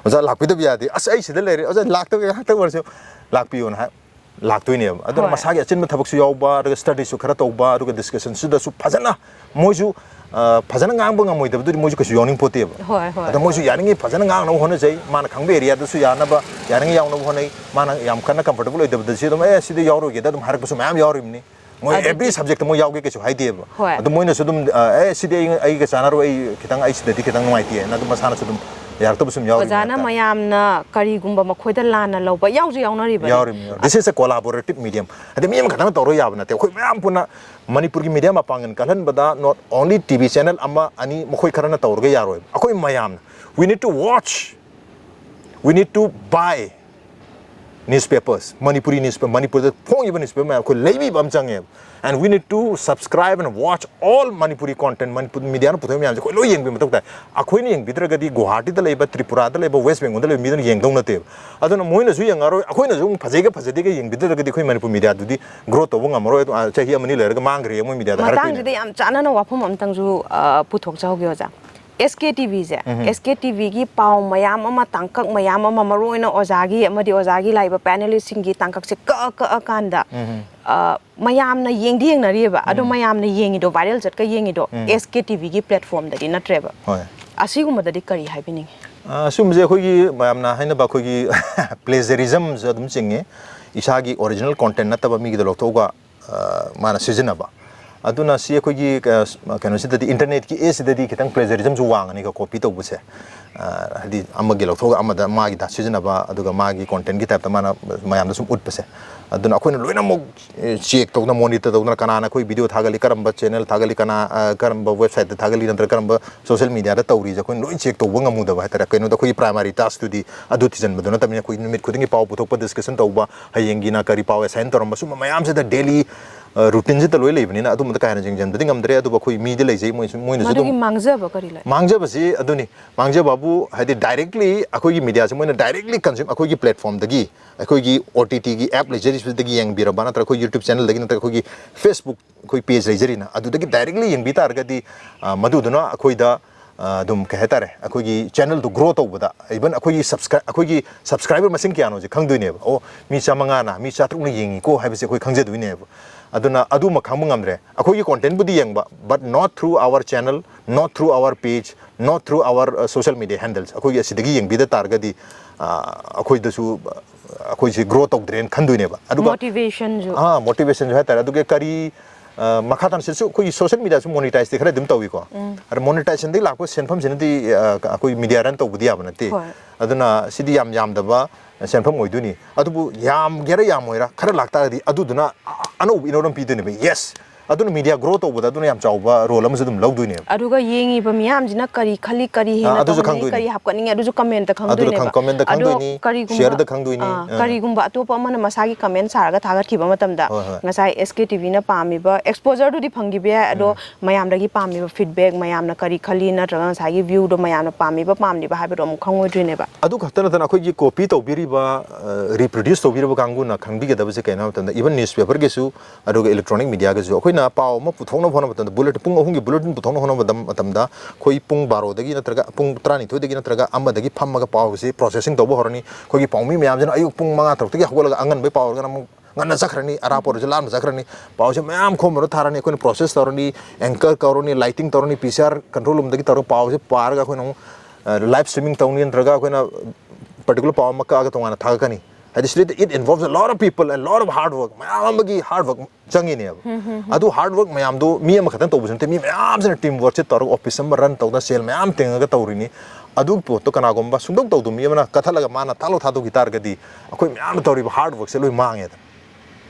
ओजा लाकपिदब यादे अस आई सिदा लेरे ओजा लाकतो हातक वर्सो लाकपियोन हा लाकतोइने अदु मसागी अचिन थबकसु यावबा अदु स्टडी सु खरा तौबा अदु डिस्कशन सुदा सु फजना मोजु फजन गांग बंग मोइ दबदु मोजु कसु योनिंग पोते होय होय अदु मोजु यानिंग फजन गांग न होने जै मान खंबे एरिया दसु यानबा यानिंग यावनो होने मान याम खना कंफर्टेबल ओइ दबदु सिदम ए सिदे यावरो गेदा दम हारक बसु मैम यावरिमनि मोइ एवरी सब्जेक्ट मो यावगे कसु हाइदेब अदु मोइना सुदम ए सिदे आई के चानारो आई खितंग आई सिदे खितंग नमाइती न दु मसाना सुदम यारतो बसुम यावरि ओजाना मयामना करीगुंबा मखोइदा लाना लौबा यावजु यावनरिबा this is a collaborative medium अदे मियम खतम तोरो याब नते खोइ मैम पुना मणिपुर की मीडिया मापांगन कलन बदा नॉट ओनली टीवी चैनल अमा अनि मखोइ खरना तोरगे यारोय अखोइ मयाम we need to watch we need to buy newspapers Manipuri newspaper Manipur the phone even newspaper ma ko leibi bam change and we need to subscribe and watch all Manipuri content Manipur media no puthoi myam ko lo yeng bi matok ta akhoi ni yeng bidra gadi Guwahati da leiba Tripura da leiba West Bengal da leiba mi yeng dong na te aduna moina su yeng aro akhoi na jung phajege phajede ge yeng bidra gadi khoi Manipur media du di grow to bang amaro chahi amani le ga mangre mo media da har matang de yam chana na wafum amtang ju puthok chawge oja SKTV je SKTV gi pau mayam ama tangkak mayam ama maroina ozagi amadi ozagi laiba panelist singi tangkak se ka kanda mayam na yengdi yeng na riba ado mayam na yengi do viral chat ka yengi do SKTV gi platform da di na treba hoi asiguma da di kari haibini sum je khoi gi mayam na haina ba khoi gi plagiarism zadum chinge isagi original content na taba mi gi do loktoga mana sijina ba aduna si khoi gi kano sidadi internet ki esidadi kitang plagiarism ju wangani ka copy to buse hadi amagi loktoga amada magi da sijina ba aduga magi content gi type ta mana mayam da sum utpase aduna akhoi na loina mo check to na monitor to na kana na khoi video thagali karamba channel thagali kana karamba website ta thagali nantra karamba social media da tawri ja khoi loin check to wanga mu da ba tara kaino da khoi primary task to di adu tijan baduna tamina khoi numit khudingi pau puthok pa discussion to ba hayengi na kari pau assign to ramba sum mayam se da daily routine je taloi leibni na adu mata kaina jing jam ding amdre adu ba khoi mi de leijai moi moina su dum mangja ba kari lai mangja ba si aduni mangja babu hadi directly akhoi gi media se moina directly consume akhoi gi platform dagi akhoi gi OTT gi app leijari su dagi yang bira bana tra khoi YouTube channel dagi na tra khoi gi Facebook khoi page leijari na adu dagi directly yang bi tar ga di madu duna akhoi da dum ka hetare akhoi gi channel to grow to bada even akhoi gi subscriber masing kya no je khang duine o mi chamanga na mi chatruk na yengi ko haibse khoi khangje duine aduna adu ma khang ngamre akhoi gi content budi yengba but not through our channel not through our page not through our social media handles akhoi gi asidagi yengbi da targadi akhoi da su akhoi ji grow to drain khanduine ba adu motivation jo motivation jo hatara adu ge kari makhatan se koi social media su monetize de khare dim tawi ko ar monetization de la ko senpham sin di koi media ran to budi abnate aduna sidi yam da ba senpham oiduni adubu yam gera yam oira khara lakta di aduduna anu inoram pi duni yes aduna media grow to buda aduna yam chawba role am sudum logduine aduga yengi ba miyam jina kari khali kari hena to kari hapkaning adu comment ta khangduine ba comment ta khangduini share da khangduini kari gumba atopa amana masagi comment saraga thagat khiba matamda ngasai SKTV na pami ba exposure du di phangi be ado mayam dagi pami ba feedback mayam na kari khali na tra ngasai view do mayam na pami ba pamni ba habi rom khangoi duine ba adu khatana tan akhoi gi copy to biri ba reproduce to biri ba kangu na khangbi ge da ba se kaina tan even newspaper ge su adu electronic media ge su na pau ma puthong na phone ba tan bullet pung ahung gi bulletin puthong na phone ba dam da khoi pung 12 dagi na traga pung 12 dagi na traga amma dagi phamma ga pau se processing to bo horani khoi gi pau mi myam jana ayuk pung 5 3 dagi hogol ga angan bai pau ga nam ngana sakhrani ara por jalan sakhrani pau se myam khom ro tharani khoi process torani anchor karoni lighting torani PCR control room dagi taro pau se par ga khoi no live streaming tawni traga khoi na particular pau ma ka ga tongana thagakani it involves a lot of people and a lot of hard work. Mayamagi hard work changi ne. Adu hard work mayam do mi am khatan tawbu sante mi mayam sen team work che tor office am run tawda sel mayam tenga tawrini. Adu po to kana gomba sundong tawdu mi mana kathalaga mana talo thadu gitar gadi akoi mayam tawri hard work se loi mange.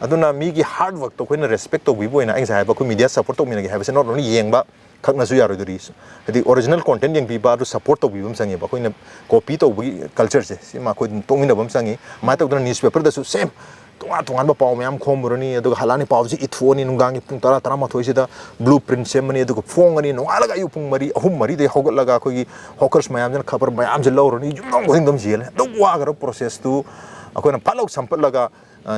Aduna mi gi hard work to koina respect to bibo ina engsa ba ko media support to mi gi have se not only yengba khakna su yaro duri the original content yang biba to support to bibum sangi ba koina copy to culture se sima ko to mi na bam sangi ma to newspaper da su same tungan ba paw mayam khomurani adu halani paw ji ithoni nungangi pung tara tara ma thoi sida blueprint semani adu phong ani no alaga yu pung mari ahum mari de hogal laga ko gi hawkers mayam jan khabar mayam je lawroni jumong hingdam jel do wa gar process tu akoina palok sampal laga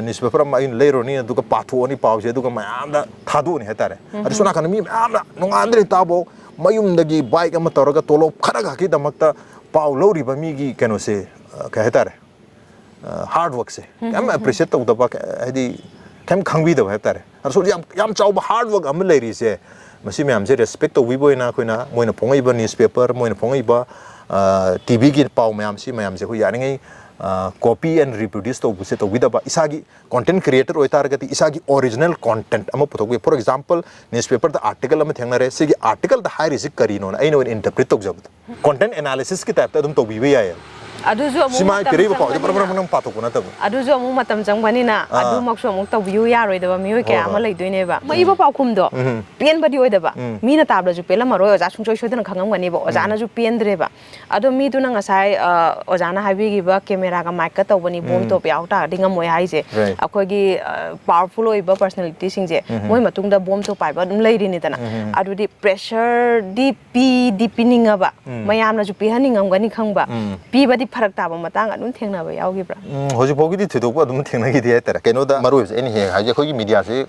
newspaper ma in later ni adu ka pathu ani paw je adu ka mayam da thadu ni hetare adu sona kan mi mayam da nongandri tabo mayum dagi bike ama toraga tolo kharaga ki damakta paw lori ba mi gi keno se ka hetare hard work se kam appreciate to da ba hadi kam khangbi da ba hetare so yam chau ba hard work am lai ri se masi mayam je respect to wi boina koina moina pongai ba newspaper moina pongai ba tv gi paw mayam si mayam je ko yani ngai copy and reproduce to buse to widaba isagi content creator oitar gati isagi original content ama puthok for example newspaper the article am thengnare sigi article the high risk karino na aino interpret to jab content analysis ki type ta dum to biwe ya aduju amu sima peri ba pa par nam pa to kuna ta aduju amu matam jangwani na adu makso amu taw view ya roi da ba mi ke ama lai doine ba mai ba pa kum do pen ba di oi da ba mi na tabla ju pela maro oja chung choi shodana khangam gani ba oja na ju pen dre ba ado mi du na ngasai oja na habi gi ba camera ga mic ka taw bani bom to pya ta dingam moi hai je akoi gi powerful oi ba personality sing je moi matung da bom to pai ba dum lai ri ni tana adu di pressure di pinning ba mayam na ju pi haningam gani khang ba pi ba farak taba matang adun thengna ba yaw gi bra hoji bogi di thidok adum thengna gi dia tera keno da maru any he ha je khoi media se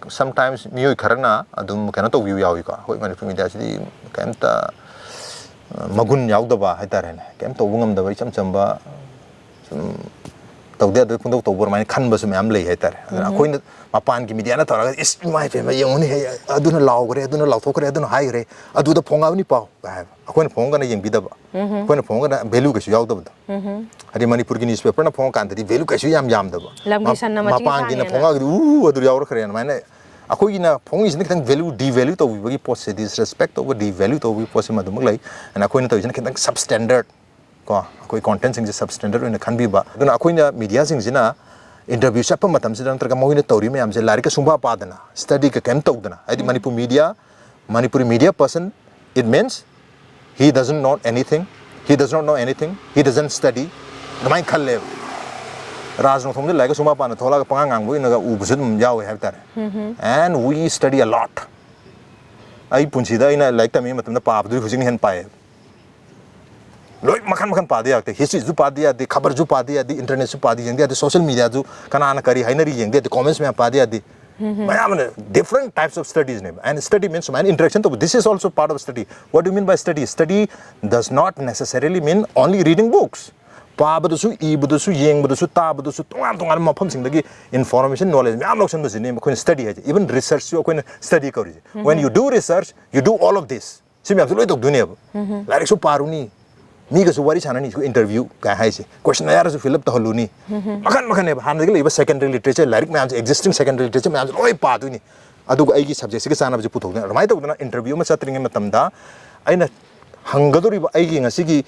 sometimes mioi kharna adum kena to view yawi ka hoi mani media si kan ta magun yaw da ba ha tare ne kem to bungam da ba cham cham ba tawde adu pundok to bor mani khan ba su myam lei ha tare khoi na mapan gi media na tora is my fe ma yongni he aduna law gre aduna law thok gre aduna hai gre adu da phonga ni pa akhoi na phonga na yeng bi da ba akhoi na phonga na value ka su yaw da ba hari Manipur gi newspaper na phonga kan da value ka su yam da ba lambi san na ma mapan gi na phonga gi adu yaw khre na mane akhoi gi na phongi sin kitang value devalue to bi post se disrespect over devalue to bi post ma dum lai and akhoi na to jin kitang substandard ko akhoi content sing je substandard na khan bi ba aduna akhoi na media sing jina interview sapa matam se dantar ka moine tori me amse lari ka sumba padana study ka kem tawdana adi Manipuri media person it means he doesn't know anything he does not know anything he doesn't study mai khalle Nongthombam de laga sumba pana thola ka pangang bu inaga ubusud yawe have tare and we study a lot ai punchi da ina like ta me matam na paap du hujing hen pae loi makan pa dia te history ju pa dia de khabar ju pa dia de internet ju pa dia jeng dia de social media ju kana na kari hainari jeng dia de comments me pa dia de mayam different types of studies ne and study means man interaction to this is also part of study what do you mean by study does not necessarily mean only reading books pa badu su e badu su yeng badu su ta badu su tongan mafam sing dagi information knowledge me am loksan basi ne ko study hai even research jo ko study kori when you do research you do all of this simi am loi tok dunia like su paruni mi ga su wari chana ni interview ka hai se question ayar su fill up to haluni makan ne han dagi leba secondary literature like me am existing secondary literature me am loi pa du ni adu ai gi subject se sana bu thok na mai tok na interview ma satring matam da aina hangadori ba ai gi ngasi gi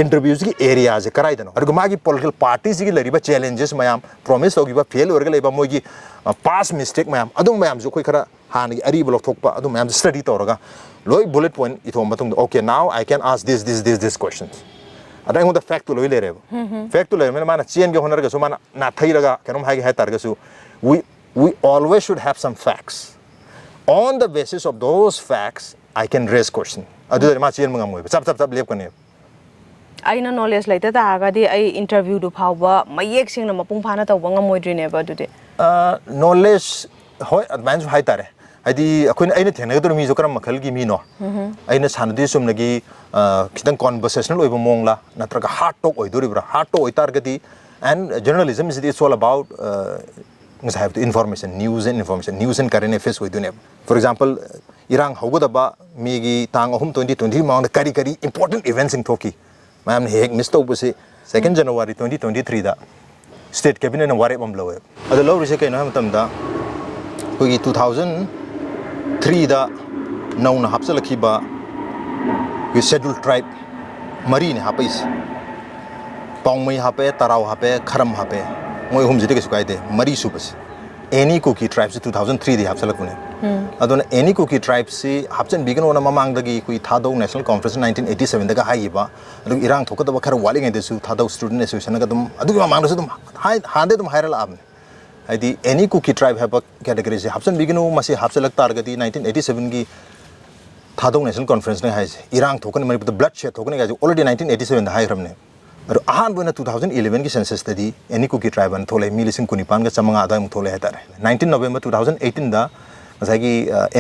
interviews ki areas karai dano aru magi political parties ki lariba challenges mayam promise ogiba fail orga leba mogi past mistake mayam adum mayam jo koi khara han gi ari block thokpa adum mayam study toraga loi bullet point ithom batung okay now I can ask this questions adai ngon the fact to loi lere fact to lere mana chen ge honar ga so mana na thairaga kanom hagi hai targa su we always should have some facts on the basis of those facts I can raise question adu ma chen mangam moi chap lep kane aina knowledge laita ta ga di ai interview du phawba mayek sing na mapung phana tawba ngamoidri ne ba du de knowledge hoi advance hai tare adi akoin aina thena ga mi jo karam makhal gi mi no aina sanadi sumna gi kitang conversational oiba mongla natraga hard talk oidori bra hard talk oitar ga di and journalism is it's all about have the information news and current affairs oidune for example irang hogoda ba mi gi tang 2020 ma kari important events in thoki mayam hek miss to buse 2nd January 2023 da state cabinet na ware bam lawe adu law rise kaino matam da koi 2003 da nauna hapsalaki ba wi scheduled tribe mari ne hapais pangmai hape tarau hape kharam hape moi hum jide ke sukai de mari subas any cookie tribes 2003 di hapsalak bune adona any cookie tribes si hapchen bigan ona mamang dagi kui thadau national conference 1987 daga haiba adu irang thokada ba khar wali ngai desu thadau student association ga dum adu mamang desu dum hande dum hairal am haidi any cookie tribe have a category se hapchen biganu masi hapsalak tar ga di 1987 gi thadau national conference ne haise irang thokan mari the bloodshed thokan ga already 1987 da hairam ne ahan buna 2011 ki census study any cookie tribe an thole milising kunipan ga chamanga da thole hatare 19 November 2018 da masagi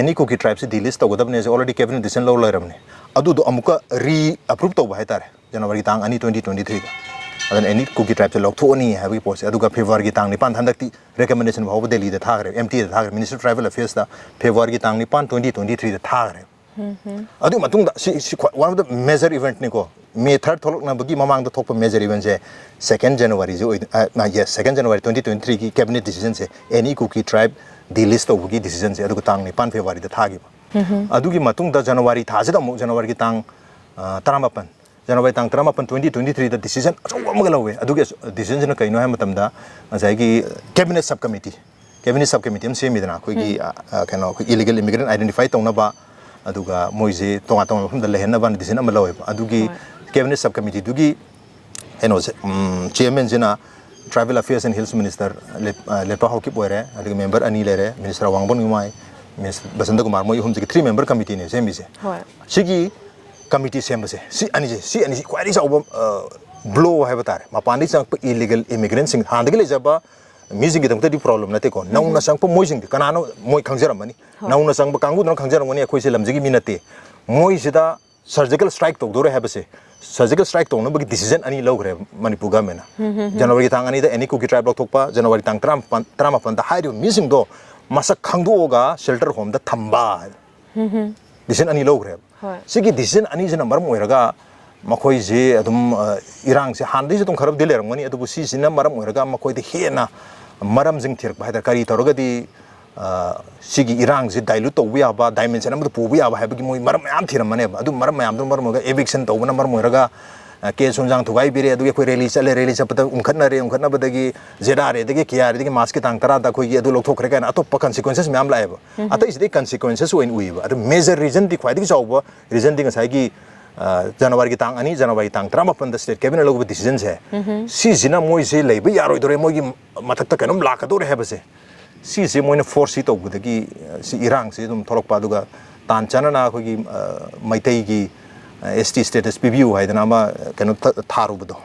any cookie tribe se delist tawgadab ne already cabinet decision law lairamne adu do amuka re approve tawba hatare January tang ani 2023 ga adan any cookie tribe se lok thoni habi pose adu ga February ki tang ni pan thandakti recommendation ba Delhi da thagre MT da thagre Minister of Tribal Affairs da February ki tang ni pan 2023 da thagre adu matung da one of the major event ni ko May 3rd tholok na bagi mamang da thokpa major event je 2nd January jo yes 2nd January 2023 ki cabinet decision se any cookie tribe delist tawgi decision se adu ko tang ni pan February da thagi adu gi matung da January tha se da mu January ki tang 38 January tang 38 2023 da decision amga lawe adu gi decision na kaino ha matam da asai gi cabinet subcommittee am se mi dana khoi gi kano illegal immigrant identify tawna ba aduga moise tonga tonga phum da lehen na ban decision am lawe adugi cabinet subcommittee dugi eno chairman jina tribal affairs and hills minister lepa hoki boire adugi member ani lere minister wangbon ngumai minister basanta kumar moi hum ji 3 member committee ne sem bise sigi committee sem base si ani query sa blow hai batare mapandi sang illegal immigrants sing handagi le jaba music gidam di problem nate ko nauna sang po moi sing kanano moi khangjaram mani nauna sang ba kangu na khangjaram mani khoi se lamjigi minate moi sida surgical strike to dore have se surgical strike to no bagi decision ani logre Manipur government January tang ani da any cookie tribe block thokpa January tang tram pan da hairu missing do masak khangdu ga shelter home da thamba decision ani logre sigi decision ani jana maram oiraga makhoi je adum irang se handi je tum kharab diler mani adu si sina maram oiraga makhoi de hena maram jing thirk ba da kari toroga di sigi irang je dilute to wi aba dimension am pu wi aba habagi moi maram am thiram mane adu maram am dum maram ga eviction to na maram oiraga ke sunjang thugai bire adu ke rally chapata umkhatna badagi zedare dagi kiare dagi mask tang tara da khoi adu lok thokre kan atop consequences me am laeba ata is the consequences when we adu major reason di khwai dagi chawba reason ding sai gi January ki tang ani January tang trama pan da state cabinet log decision se si jina moi se leiba yaroi dore moi gi matak ta kanum la ka dore heba se si se moi na force to gudagi si irang se dum tholok pa duga tan chana na khoi gi maitai gi ST status review hai dana ma kanu tharu budo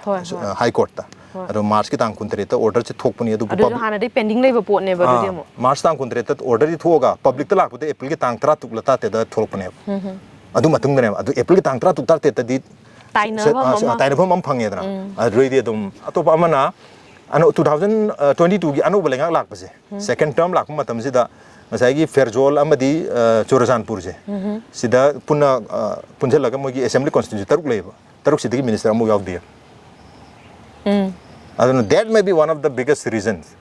high court ta ado March ki tang kuntre ta order che thokpani adu adu hana dei pending leiba pot ne ba du demo March tang kuntre ta order di thoga public ta lakpu de April ki tang 3 tukla ta te da thokpane adu matung dane adu April ki tang 3 tuk tar te ta di taina phom am phange dana adu rei di adum atopa amana ano 2022 gi anu belenga lak pase second term lak matam sida masai gi Fairjol amadi Chorasanpur je sida punna punjalaga mogi assembly constituency taruk sidigi minister amu yaw dia aduna that may be one of the biggest reasons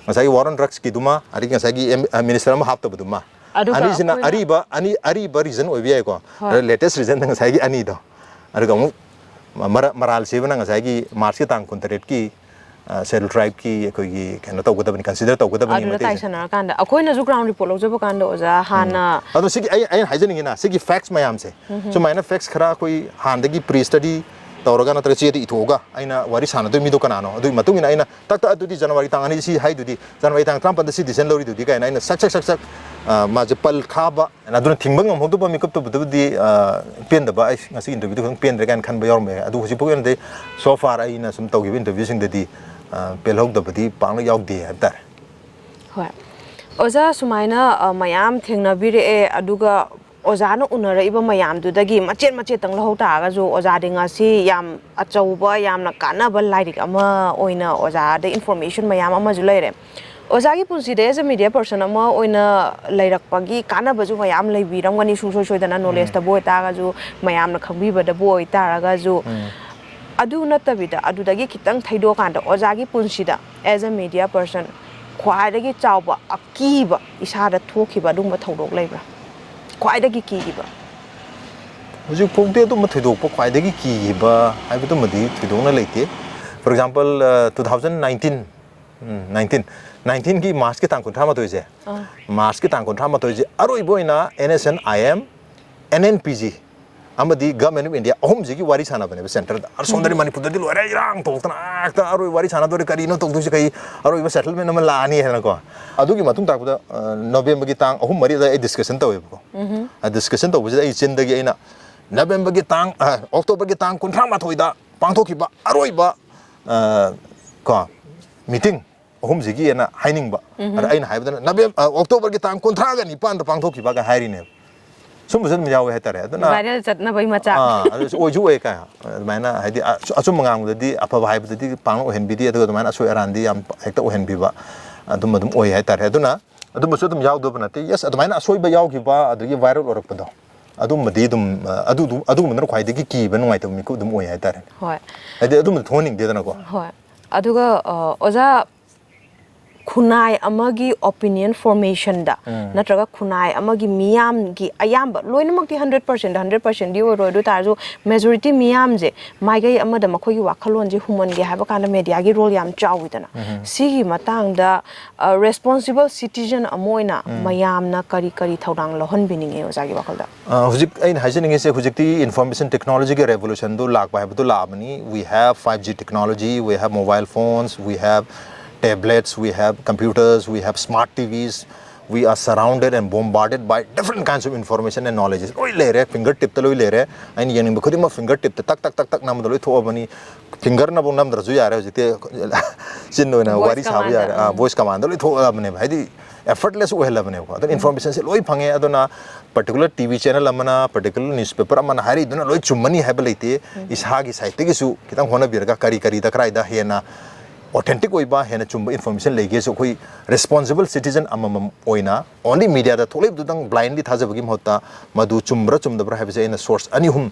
masai war on drugs ki duma ari masai gi minister amu hapta buduma ani sina ariba reason obi ai ko latest reason masai gi ani do aruga mu maral sebana masai gi March ki tang contract ki scheduled tribe ki koi kena to gudabani consider to gudabani adu tai sana kanda akoi na ju ground report lojaba kanda oja hana adu sigi ai haijening ina sigi facts mayam se so maina facts khara koi handagi pre study tawraga na trachi ri ithoga aina wari sana do mi do kana no adu matung ina aina tak adu di January tang ani si hai du di January tang tram pan si decision lori du di ka aina sak ma je pal khaba na dun thingbang am hodu ba makeup to bu di pen da ba ai ngasi interview du pen re kan ba yor me adu hosi pok de so far aina sum tawgi interview sing de di pelhok da badi pang yaw de tar hoi oza sumaina mayam thengna bire aduga oza no unara iba mayam du dagi machet tang lohau ta ga jo oza de ngasi yam achauba yam na kana ba lairik ama oina oza de information mayam ama ju leire oza gi punsi de as a media person ama oina lairak pagi kana ba ju mayam leibiram gani sungsoi dana knowledge ta boy ta ga ju mayam na khangbi ba da boy ta ga ju adu natabida adudagi kitang thaido kanda ojagi punsida as a media person khwaidagi chawba akiba isada thokiba dum thodok leibra khwaidagi kiba hujik phokte dum thidok pa khwaidagi kiba haibu madi thidona leite for example 2019 ki March ki tang kun thama toise March ki tang kun thama toise aroi boina NSN IM NNPG amadi government of India ahum jigi wari sana bane center ar sondari Manipur dil wara irang toltana akta aroi wari sana dori kari no toltu se kai aroi ba settlement nam laani hai na ko adu ki matung tak da November ki tang ahum mari da discussion tawe ko a discussion tawe ai chin da gi aina November ki tang October ki tang kun thama thoida pangtho ki ba aroi ba ko meeting ahum jigi ena haining ba ar aina haibda November October ki tang kun thraga ni pan da pangtho ki ba ga hairi ne sum busan mi yawe hetare aduna viral chatna bai macha adu oju e ka maina haidi asum mangang dadi apa bhai dadi pang o hen bidi adu maina asoi arandi yam hekta o hen biba adum oi hetare aduna adum so dum yaw do bana te yes adu maina asoi ba yaw ki ba adu gi viral orak pado adum madi dum adu mun khwai dagi ki ba nungai to mi ko dum oi hetare hoi adi adum thoning de dana ko hoi aduga oja khunai amagi opinion formation da natraga khunai amagi miyam gi ayamba loinamak ti 100% di oro do tarju majority miyam je maigai amada makhoi gi wakhalon je human ge haba kana media gi role yam chawidana sigi matang da responsible citizen amoina mayam na kari thaudang lohon bining e ojagi wakhal da hujik ain haisening se hujik ti information technology ge revolution do lag ba do labani we have 5G technology we have mobile phones we have tablets, we have computers, we have smart TVs. We are surrounded and bombarded by different kinds of information and knowledge. Oi le re fingertip talo le re. Ain yening ba khudima fingertip tak nam dalo tho bani finger na bon nam draju ya re jite sinno na wari sabu ya re voice command dalo tho bane bhai di effortless o hela bane ko adon information se loi phange adona particular TV channel amana particular newspaper amana hari dona loi chumani haba leite isha gi site gi su kitang hona birga kari da krai da hena authentic oiba hena chumba information lege so khoi responsible citizen amamam oina only media da tholib dudang blindly thajabagi mhota madu chumdabra habse in a source ani hum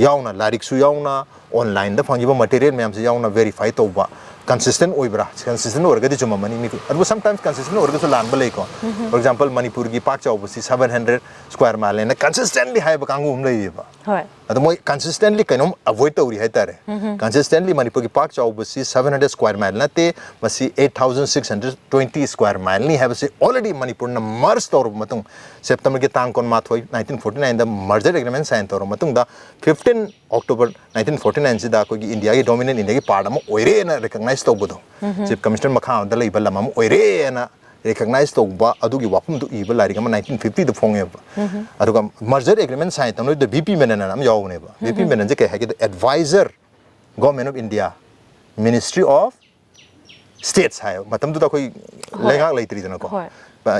yauna larik su yauna online da phangiba material myam se yauna verify toba consistent oibra consistent orga di chuma mani mi adu sometimes consistent orga so lan balai ko for example Manipur gi pak chau busi 700 square mile na consistently hai ba kangu um lai ba hoi adu moi consistently kainom avoid tawri hai tare consistently Manipur gi pak chau busi 700 square mile na te masi 8620 square mile ni have se already Manipur na merge tor matung September gi tang kon ma thoi 1949 da merger agreement sign tor matung da 15 October 1949 si da ko gi India gi dominant India gi part am oire na recognize to bodo chief commissioner makha da lai bala mam oire na recognize to ba adu gi wapum du ibal lari ga 1950 da phong ba adu ga merger agreement sign tam the VP menen nam yaw ne ba VP menen je ke ha gi advisor government of India Ministry of States hai matam du da koi lenga lai tri dana ko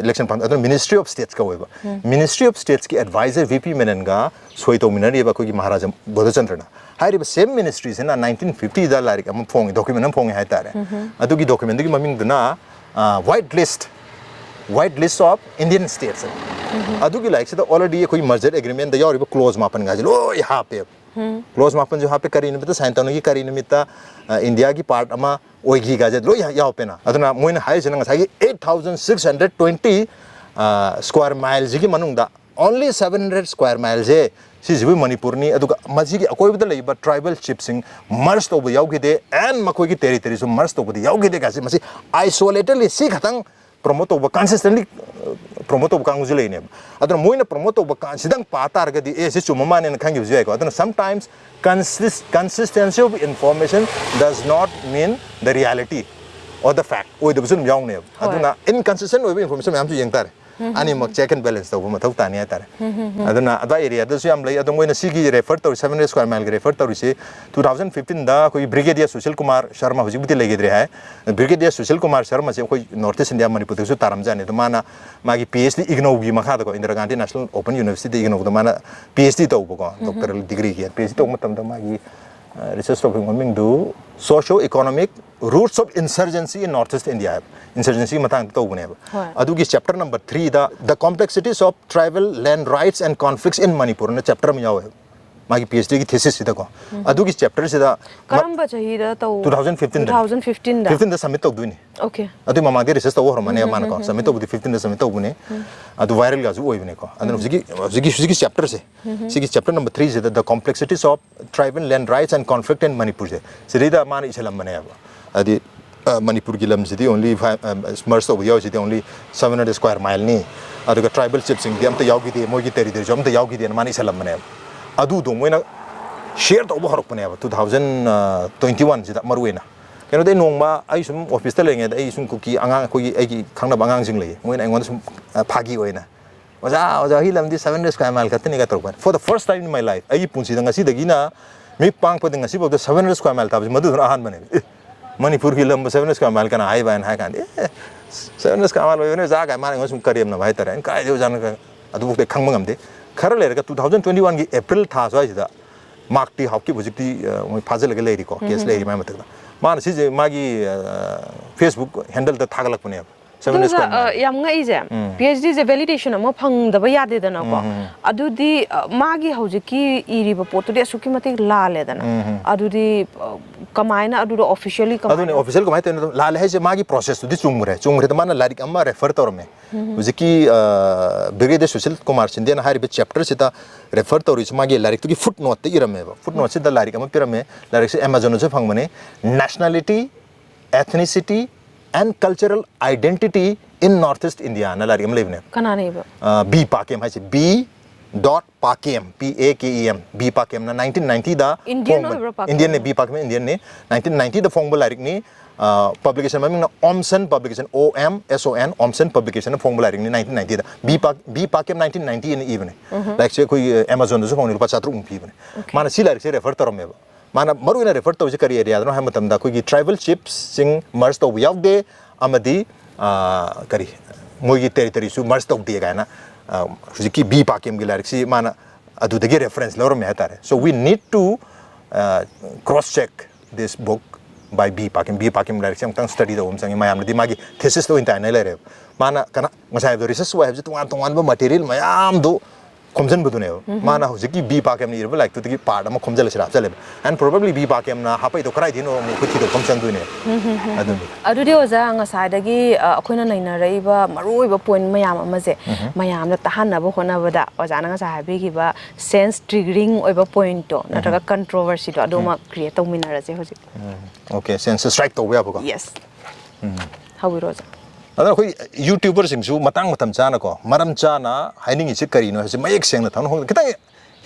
election pan adon Ministry of States ka weba Ministry of States ki advisor VP menen ga soi to minari ba ko gi Maharaja Bodhachandra na hai re same ministries na 1950 da lari ka phong document nam phong hai tare adu gi document gi maming duna white list of Indian states adu gi like se already koi merger agreement da yaw clause mapan ga lo yaha pe close mapan jo hape kari nimita saintano gi kari nimita India gi part ama oigi ga lo yaw pe na aduna moina hai jena ngai 8620 square miles gi manung da only 700 square miles je si jibu Manipur ni aduga maji gi akoi bda leiba tribal chiefsing merge to yaw gi de and makoi gi territory so merge to yaw gi de ga si masi isolatedly si khatang promote over consistently promote over kangu jile ne aduna moina promote over sidang patar ga di e si chuma ne khang gi jai ko aduna sometimes consistency of information does not mean the reality or the fact oi de bun yaw ne aduna inconsistent of information yam ju yeng tar ani mak check and balance to ma thau ta ne tar aduna ada area da su yam lai adung moina sigi refer to 700 square mile refer to se 2015 da koi brigadier Sushil Kumar Sharma huji buti legi dre hai brigadier Sushil Kumar Sharma se koi North East India Manipur su taram jane to mana magi PhD igno gi makha da ko Indira Gandhi National Open University igno da mana PhD to ko doctoral degree ki PhD to matam da magi research topic ngoming do socio-economic roots of insurgency in Northeast India. Insurgency matang to bune ba. Adu ki chapter number 3 the complexities of tribal land rights and conflicts in Manipur na chapter me yaw. मागी PhD की thesis सिदा को अदु की chapter सिदा करम्बा चाहिदा तो 2015 2015 दा 15 दा submit तो दुनी ओके अदु ममा दे research तो हो रमाने मान को submit तो 15 दा submit तो बुने अदु viral ga ju oi bune ko अदु जिकी chapter से जिकी chapter number 3 सिदा the complexities of tribal land rights and conflict in Manipur से सिदा मान इछलम बने अब अदि Manipur की लम सिदी only smart तो याव सिदी only 700 square mile ni अदु का tribal chiefs सिंग दियम तो याव की दे मोगी territory जम तो याव की दे मान इछलम बने अदु दो मोइना share तो बहुत बने अब 2021 सिदा मरुएना कनो दे नोंगमा आई सुम ऑफिस त लेंगे आई सुम कुकी आंगा कोई आई की खंगना आंगांग सिंग ले मोइना आंगोन सुम फागी ओइना ओजा ही लमदी 700 स्क्वायर माइल खतनी का तोरपन for the first time in my life I पुंसी दंगा सी दगी ना मी पांग पद दंगा सी बो 700 स्क्वायर माइल ताब मधु आहान बने मणिपुर की लंब 700 स्क्वायर माइल kana हाई बायन हाई कान 700 स्क्वायर माइल ओने जा का माने सुम करियम ना भाई तरन काय देव जान का अदु बुक खंगम गमदे खर लेर का 2021 की अप्रैल था सवाइदा मार्कटी हाउकी बुजिकती मोय फाजल लगे लेरी को केस लेरी माय मतदा मान सिजे मागी फेसबुक हैंडल द थागलक पने याम ngai je PhD je validation ama phang da ba ya de da na ko adu di magi hauji ki iri ba pot de suki matik la le da na adu di kamaina adu do officially kamaina adu ne official kamaina te la le je magi process di chungmure ta mana larik amma refer tor me hauji ki brigade social kumar sindhe na hari be chapter sita refer tor is magi larik tu ki footnote te irame ba footnote sita larik amma pirame larik se amazon je phang mane nationality ethnicity and cultural identity in northeast India na lari am levne kana nei ba B pakem hai B dot pakem PAKEM B pakem na 1990 da Indian ne B pakem Indian ne 1990 da phongba larik ni publication maming na Omson publication OMSON Omson publication na phongba larik ni 1990 da B pakem 1990 in even like se koi Amazon da so phong ni rupa 4 pi bane mana si larik se refer tarom me माना मरुना refer तो करी area दनो है मतम दा कोई tribal chips सिंग मर्ज तो याव दे अमदी करी मोगी टेरिटरी सु मर्ज तो दे गाना हुजिकी बी पाकेम गी लारिक सी माना अदुदगी रेफरेंस लरो में हतारे so we need to cross check this book by बी पाकेम लारिक हम तंग स्टडी दो हम संग मायाम दी मागी थीसिस तो इंटा नै लेरे माना कना मसाय दो रिसर्च वा है तुंगान बा मटेरियल मायाम दो खोमजन बदुने माना हुजिकी बी पाकेम नि इरबा लाइक तुगी पार्ट अमा खोमजल सिरा चले एंड प्रोबेबली बी पाकेम ना हाpai तो कराइ दिनो मु खुथि तो खोमचन दुने अदुदि ओजा ngसाइदगी अखोइना नैना रइबा मरोइबा पॉइंट मयाम अमजे मयाम दा तहानबो होनाबदा ओजा ना ngसा हाबिगिबा सेंस ट्रिगरिंग ओइबा पॉइंट तो नटगा कंट्रोवर्सी तो अदोमा क्रिएट तौमिना रजे होजि ओके सेंस स्ट्राइक तो याबो यस हाविरोजा अदर कोई यूट्यूबर सिंगसु मतंग मतम चाना को मरम चाना हाइनिंग इसे करिनो हसे मयक सेंग थानो हो किता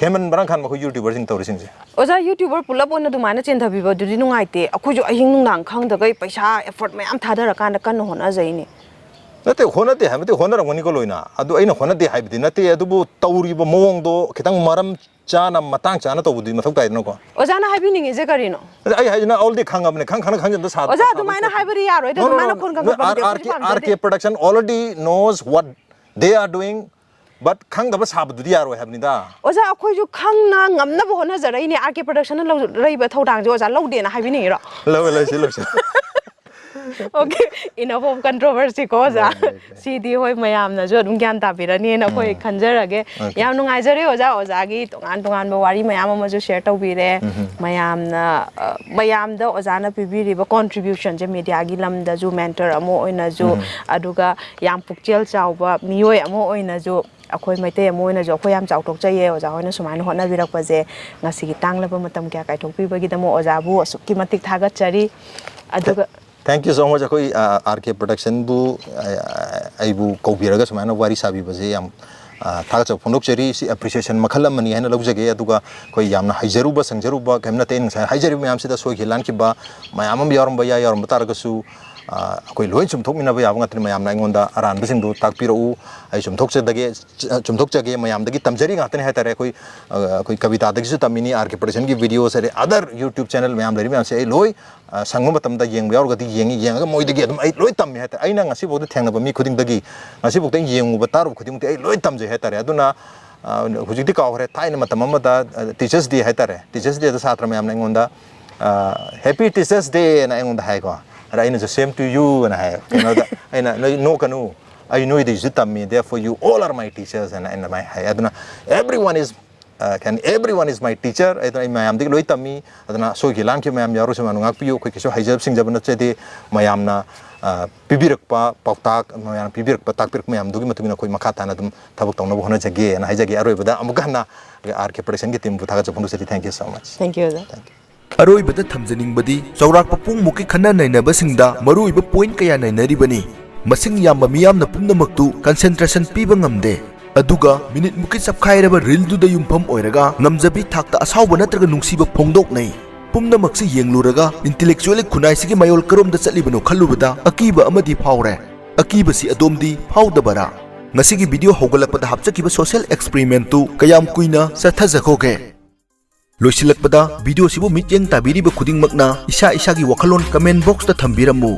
हेमन बरang खान मखो यूट्यूबर सिंग तौरि सिंग से ओजा यूट्यूबर पुलप ओन दुमाना चेंथबिबो दुदि नुंगाइते अखोजु अहिंग नुंदांग खांग दगै पैसा एफर्ट मयाम थादर कान कन होना जइने नते होनते हाबते होनरंगनि को लोइना अदु अइना होनते हाइबदि नते अदुबो तौरिबो मोंगदो खितंग मरम चाना मतंग चाना तौबुदि मथौ ताइनो को ओजाना हाइबिनिंग जे करिनो आई हाइजना ऑलरेडी खांगबने खांग द साथ ओजा दुमाना हाइबरि यारो इदो दुमाना खोन का R K production already knows what they are doing but खांगब साबदुदि यारो हाबनिदा ओजा अखोइजु खांगना ngamnabo hona jarayni RK production लो रइबा थौदांग जो ओजा लौदेना हाइबिनि रो लो ओके इनफ ऑफ कंट्रोवर्सी को ओजा सीडी होय मयामना जो दुम ज्ञान ताबिरनी ना कोई खंजरगे याम नुंगाइजरे ओजा ओजागी तोंगान तोंगान बो वारी मयाम अमा जो शेयर तौबिरे मयामदा ओजाना पिबिरिबा कंट्रीब्यूशन जे मीडिया गी लमदा जो मेंटर अमो ओइना जो अदुगा याम पुक्चेल चावबा मियोय अमो ओइना जो अखोय मैते अमो ओइना जो अखोय याम चावटोक चाहिए ओजा होइना सुमाइन होना बिरक बजे ngasi gi tangla matam kya kai thok pibagi damo oja bu asukki matik thagat chari aduga Thank you so much. Akoi RK production bu aibu kobiraga sumana wari sabi baze yam thaga chok phonok cheri si appreciation makhalam mani haina lobjage aduga koi yamna haijaruba sangjaruba kemna ten haijaru myam sida soi khilan ki ba mayamam yarum ba ya yarum taragasu akoi loin chum thok minaba yawang atri mayam na ingonda aran bising du takpiro ai chum thok chage mayam dagi tamjari ngatne ha tare koi kavita dagi su tamini RK production ki videos are other YouTube channel mayam lari myam se ai loi sangma matam da yeng yaur gati yeng ga moi dagi adum ai loi tam ha ta aina ngasi bodu thengna ba mi khuding dagi ngasi bok teng yeng ba taru khuding te ai loi tam je ha tare aduna hujik di ka hore thaina matam amada teachers day ha tare teachers day da satra mayam na ingonda happy teachers day na ingonda ha ko Raina the same to you and I no canoe. I know it is me, therefore you all are my teachers and my aduna. Everyone is can everyone is my teacher ai mayam dik loi tami adana so gi lam ki mayam yaru sama ngak piu khoi kiso haijab sing jabna chedi mayam na pibirak pa pautak mayam pibirak pa tak pirak mayam dugi matuna khoi makha tana dum thabuk tawna hona jage na haijagi aroi bada amuga na RK production ki team bu thaga chapun seti thank you so much thank you Oza अरोइबदा थमजनिंगबदी चौराकपा पुंगमुकी खन्ना नैनबसिंगदा मरुइबा point कया नैनरिबनी मसिंग याम मियामना पुंनमक्तु कंसंट्रेशन पीबा ngamde aduga minute muki sapkhairaba reel du da yumpham oiraga ngamjabi thakta asawba natraga nungsiba phongdok nei pumnamakse yengluraga intellectually khunai sigi mayol karom da chalibano khallubada akiba amadi phawre akiba si adomdi phawdabara ngasigi video hogalakpada hapchakiba social experiment tu kayam kuina sathajakhoge loisilakpada video sibu mityeng tabiriba khudingmakna isa isagi wakhalon comment box ta thambiramu